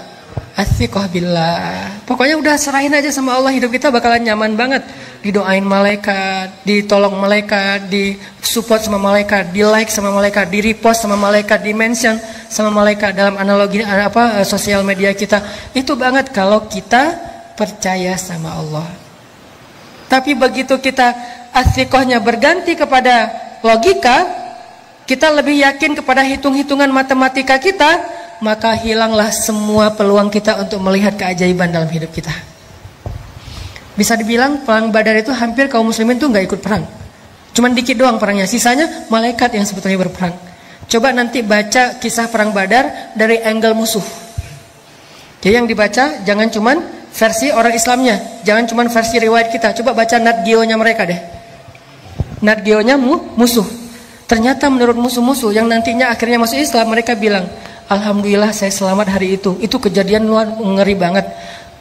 Athiqah billah. Pokoknya udah serahin aja sama Allah, hidup kita bakalan nyaman banget. Didoain malaikat, ditolong malaikat, disupport sama malaikat, di like sama malaikat, di repost sama malaikat, di mention sama malaikat dalam analogi sosial media kita. Itu banget kalau kita percaya sama Allah. Tapi begitu kita athiqahnya berganti kepada logika, kita lebih yakin kepada hitung-hitungan matematika kita, maka hilanglah semua peluang kita untuk melihat keajaiban dalam hidup kita. Bisa dibilang perang Badar itu hampir kaum muslimin tuh nggak ikut perang. Cuman dikit doang perangnya, sisanya malaikat yang sebetulnya berperang. Coba nanti baca kisah perang Badar dari angle musuh. Jadi yang dibaca jangan cuman versi orang Islamnya, jangan cuman versi riwayat kita. Coba baca Nat Geo-nya mereka deh. Nat Geo-nya musuh. Ternyata menurut musuh-musuh yang nantinya akhirnya masuk Islam, mereka bilang, alhamdulillah saya selamat hari itu. Itu kejadian luar ngeri banget.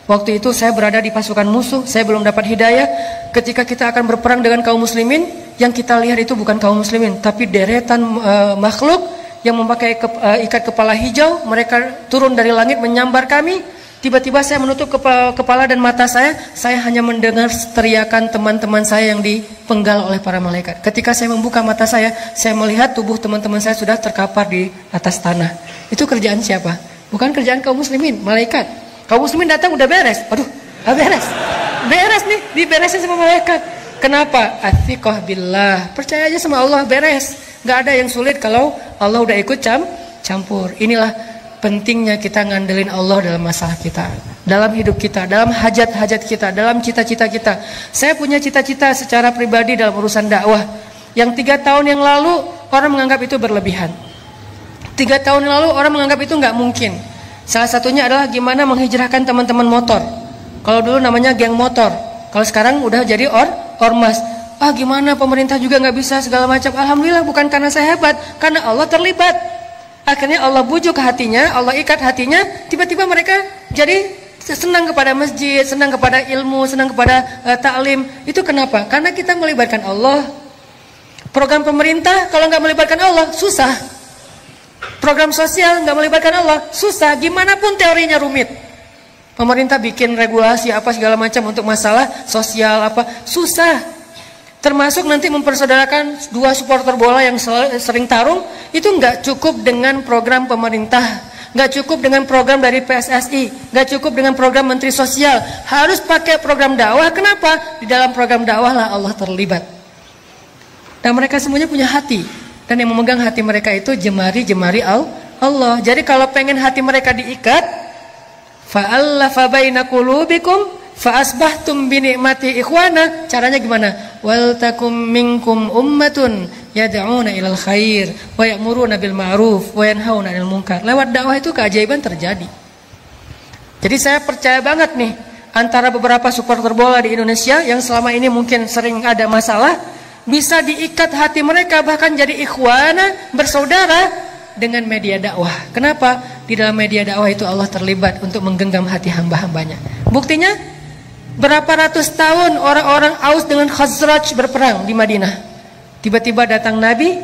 Waktu itu saya berada di pasukan musuh, saya belum dapat hidayah. Ketika kita akan berperang dengan kaum muslimin, yang kita lihat itu bukan kaum muslimin, tapi deretan makhluk yang memakai ikat kepala hijau. Mereka turun dari langit menyambar kami. Tiba-tiba saya menutup kepala dan mata saya hanya mendengar teriakan teman-teman saya yang dipenggal oleh para malaikat. Ketika saya membuka mata saya melihat tubuh teman-teman saya sudah terkapar di atas tanah. Itu kerjaan siapa? Bukan kerjaan kaum muslimin, malaikat. Kaum muslimin datang udah beres. Aduh, beres nih, diberesin sama malaikat. Kenapa? Athiqah billah. Percaya aja sama Allah, beres. Gak ada yang sulit kalau Allah udah ikut campur. Inilah pentingnya kita ngandelin Allah dalam masalah kita, dalam hidup kita, dalam hajat-hajat kita, dalam cita-cita kita. Saya punya cita-cita secara pribadi dalam urusan dakwah yang 3 tahun yang lalu orang menganggap itu berlebihan. 3 tahun yang lalu orang menganggap itu nggak mungkin. Salah satunya adalah gimana menghijrahkan teman-teman motor. Kalau dulu namanya geng motor, kalau sekarang udah jadi ormas. Gimana pemerintah juga nggak bisa segala macam. Alhamdulillah bukan karena saya hebat, karena Allah terlibat. Akhirnya Allah bujuk hatinya, Allah ikat hatinya, tiba-tiba mereka jadi senang kepada masjid, senang kepada ilmu, senang kepada taklim. Itu kenapa? Karena kita melibatkan Allah. Program pemerintah kalau nggak melibatkan Allah susah. Program sosial nggak melibatkan Allah susah. Gimana pun teorinya rumit. Pemerintah bikin regulasi apa segala macam untuk masalah sosial apa susah. Termasuk nanti mempersaudarakan 2 supporter bola yang sering tarung, itu nggak cukup dengan program pemerintah, Nggak cukup dengan program dari PSSI, nggak cukup dengan program Menteri Sosial, harus pakai program dakwah. Kenapa? Di dalam program dakwah lah Allah terlibat. Dan mereka semuanya punya hati, dan yang memegang hati mereka itu jemari-jemari Allah. Jadi kalau pengen hati mereka diikat, fa'allafa baina qulubikum fa asbahtum bi ni'mati ikhwana. Caranya gimana? Wal takum minkum ummatun yad'una ilal khair wa ya'muruna bil ma'ruf wa yanhauna 'anil munkar. Lewat dakwah itu keajaiban terjadi. Jadi saya percaya banget nih, antara beberapa supporter bola di Indonesia yang selama ini mungkin sering ada masalah, bisa diikat hati mereka bahkan jadi ikhwana, bersaudara dengan media dakwah. Kenapa? Di dalam media dakwah itu Allah terlibat untuk menggenggam hati hamba-hambanya. Buktinya, berapa ratus tahun orang-orang Aus dengan Khazraj berperang di Madinah. Tiba-tiba datang Nabi,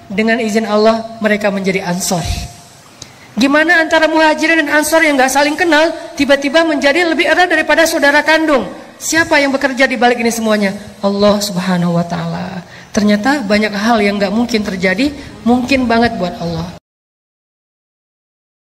dengan izin Allah mereka menjadi Ansor. Gimana antara Muhajirin dan Ansor yang gak saling kenal, tiba-tiba menjadi lebih erat daripada saudara kandung. Siapa yang bekerja di balik ini semuanya? Allah Subhanahu wa Ta'ala. Ternyata banyak hal yang gak mungkin terjadi, mungkin banget buat Allah.